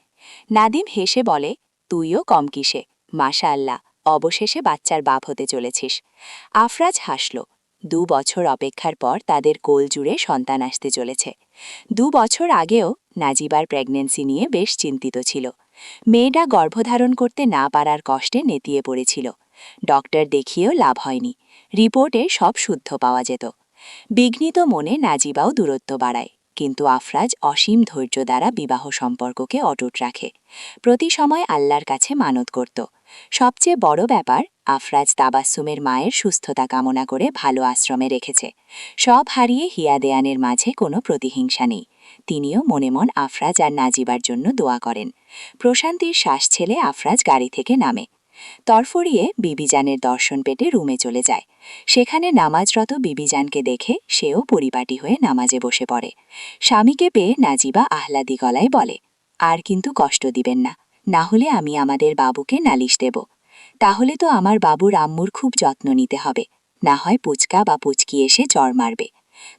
নাদিম হেসে বলে, তুইও কম কিসে, মাশাআল্লাহ, অবশেষে বাচ্চার বাপ হতে চলেছিস। আফরাজ হাসল। 2 বছর অপেক্ষার পর তাদের কোল জুড়ে সন্তান আসতে চলেছে। 2 বছর আগেও নাজিবার প্রেগন্যান্সি নিয়ে বেশ চিন্তিত ছিল। মেয়েটা গর্ভধারণ করতে না পারার কষ্টে নেতিয়ে পড়েছিল। ডক্টর দেখিয়েও লাভ হয়নি। রিপোর্টে সব শুদ্ধ পাওয়া যেত। বিঘ্নিত মনে নাজিবাও দূরত্ব বাড়ায়, কিন্তু আফরাজ অসীম ধৈর্য দ্বারা বিবাহ সম্পর্ককে অটুট রাখে। প্রতি সময় আল্লাহর কাছে মানত করত। সবচেয়ে বড় ব্যাপার, আফরাজ তাবাসসুমের মায়ের সুস্থতা কামনা করে ভালো আশ্রমে রেখেছে। সব হারিয়ে হিয়া দেয়ানের মাঝে কোনো প্রতিহিংসা নেই। তিনিও মনে মন আফরাজ আর নাজিবার জন্য দোয়া করেন। প্রশান্তির শ্বাস ছেলে আফরাজ গাড়ি থেকে নামে। তরফরিয়ে বিবিজানের দর্শন পেতে রুমে চলে যায়। সেখানে নামাজরত বিবিজানকে দেখে সেও পরিপাটি হয়ে নামাজে বসে পড়ে। স্বামীকে পেয়ে নাজিবা আহ্লাদি গলায় বলে, আর কিন্তু কষ্ট দিবেন না, না হলে আমি আমাদের বাবুকে নালিশ দেব। তাহলে তো আমার বাবুর আম্মুর খুব যত্ন নিতে হবে, না হয় পুচকা বা পুচকি এসে জ্বর মারবে।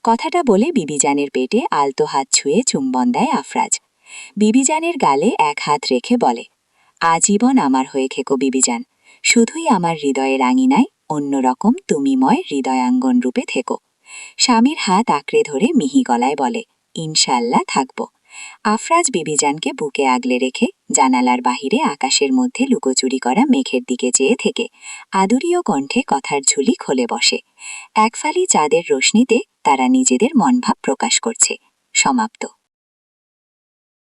কথাটা বলে বিবিজানের পেটে আলতো হাত ছুঁয়ে চুম্বন দেয় আফরাজ। বিবিজানের গালে এক হাত রেখে বলে, আজীবন আমার হয়ে খেকো বিবিজান, শুধুই আমার হৃদয়ের আঙিনায় অন্যরকম তুমিময় হৃদয়াঙ্গন রূপে থেকো। স্বামীর হাত আঁকড়ে ধরে মিহি গলায় বলে, ইনশাল্লাহ থাকব। আফরাজ বিবিজানকে বুকে আগলে রেখে জানালার বাহিরে আকাশের মধ্যে লুকোচুরি করা মেঘের দিকে চেয়ে থেকে আদুরীয় কণ্ঠে কথার ঝুলি খুলে বসে। একফালি চাঁদের রোশনিতে তারা নিজেদের মনভাব প্রকাশ করছে। সমাপ্ত।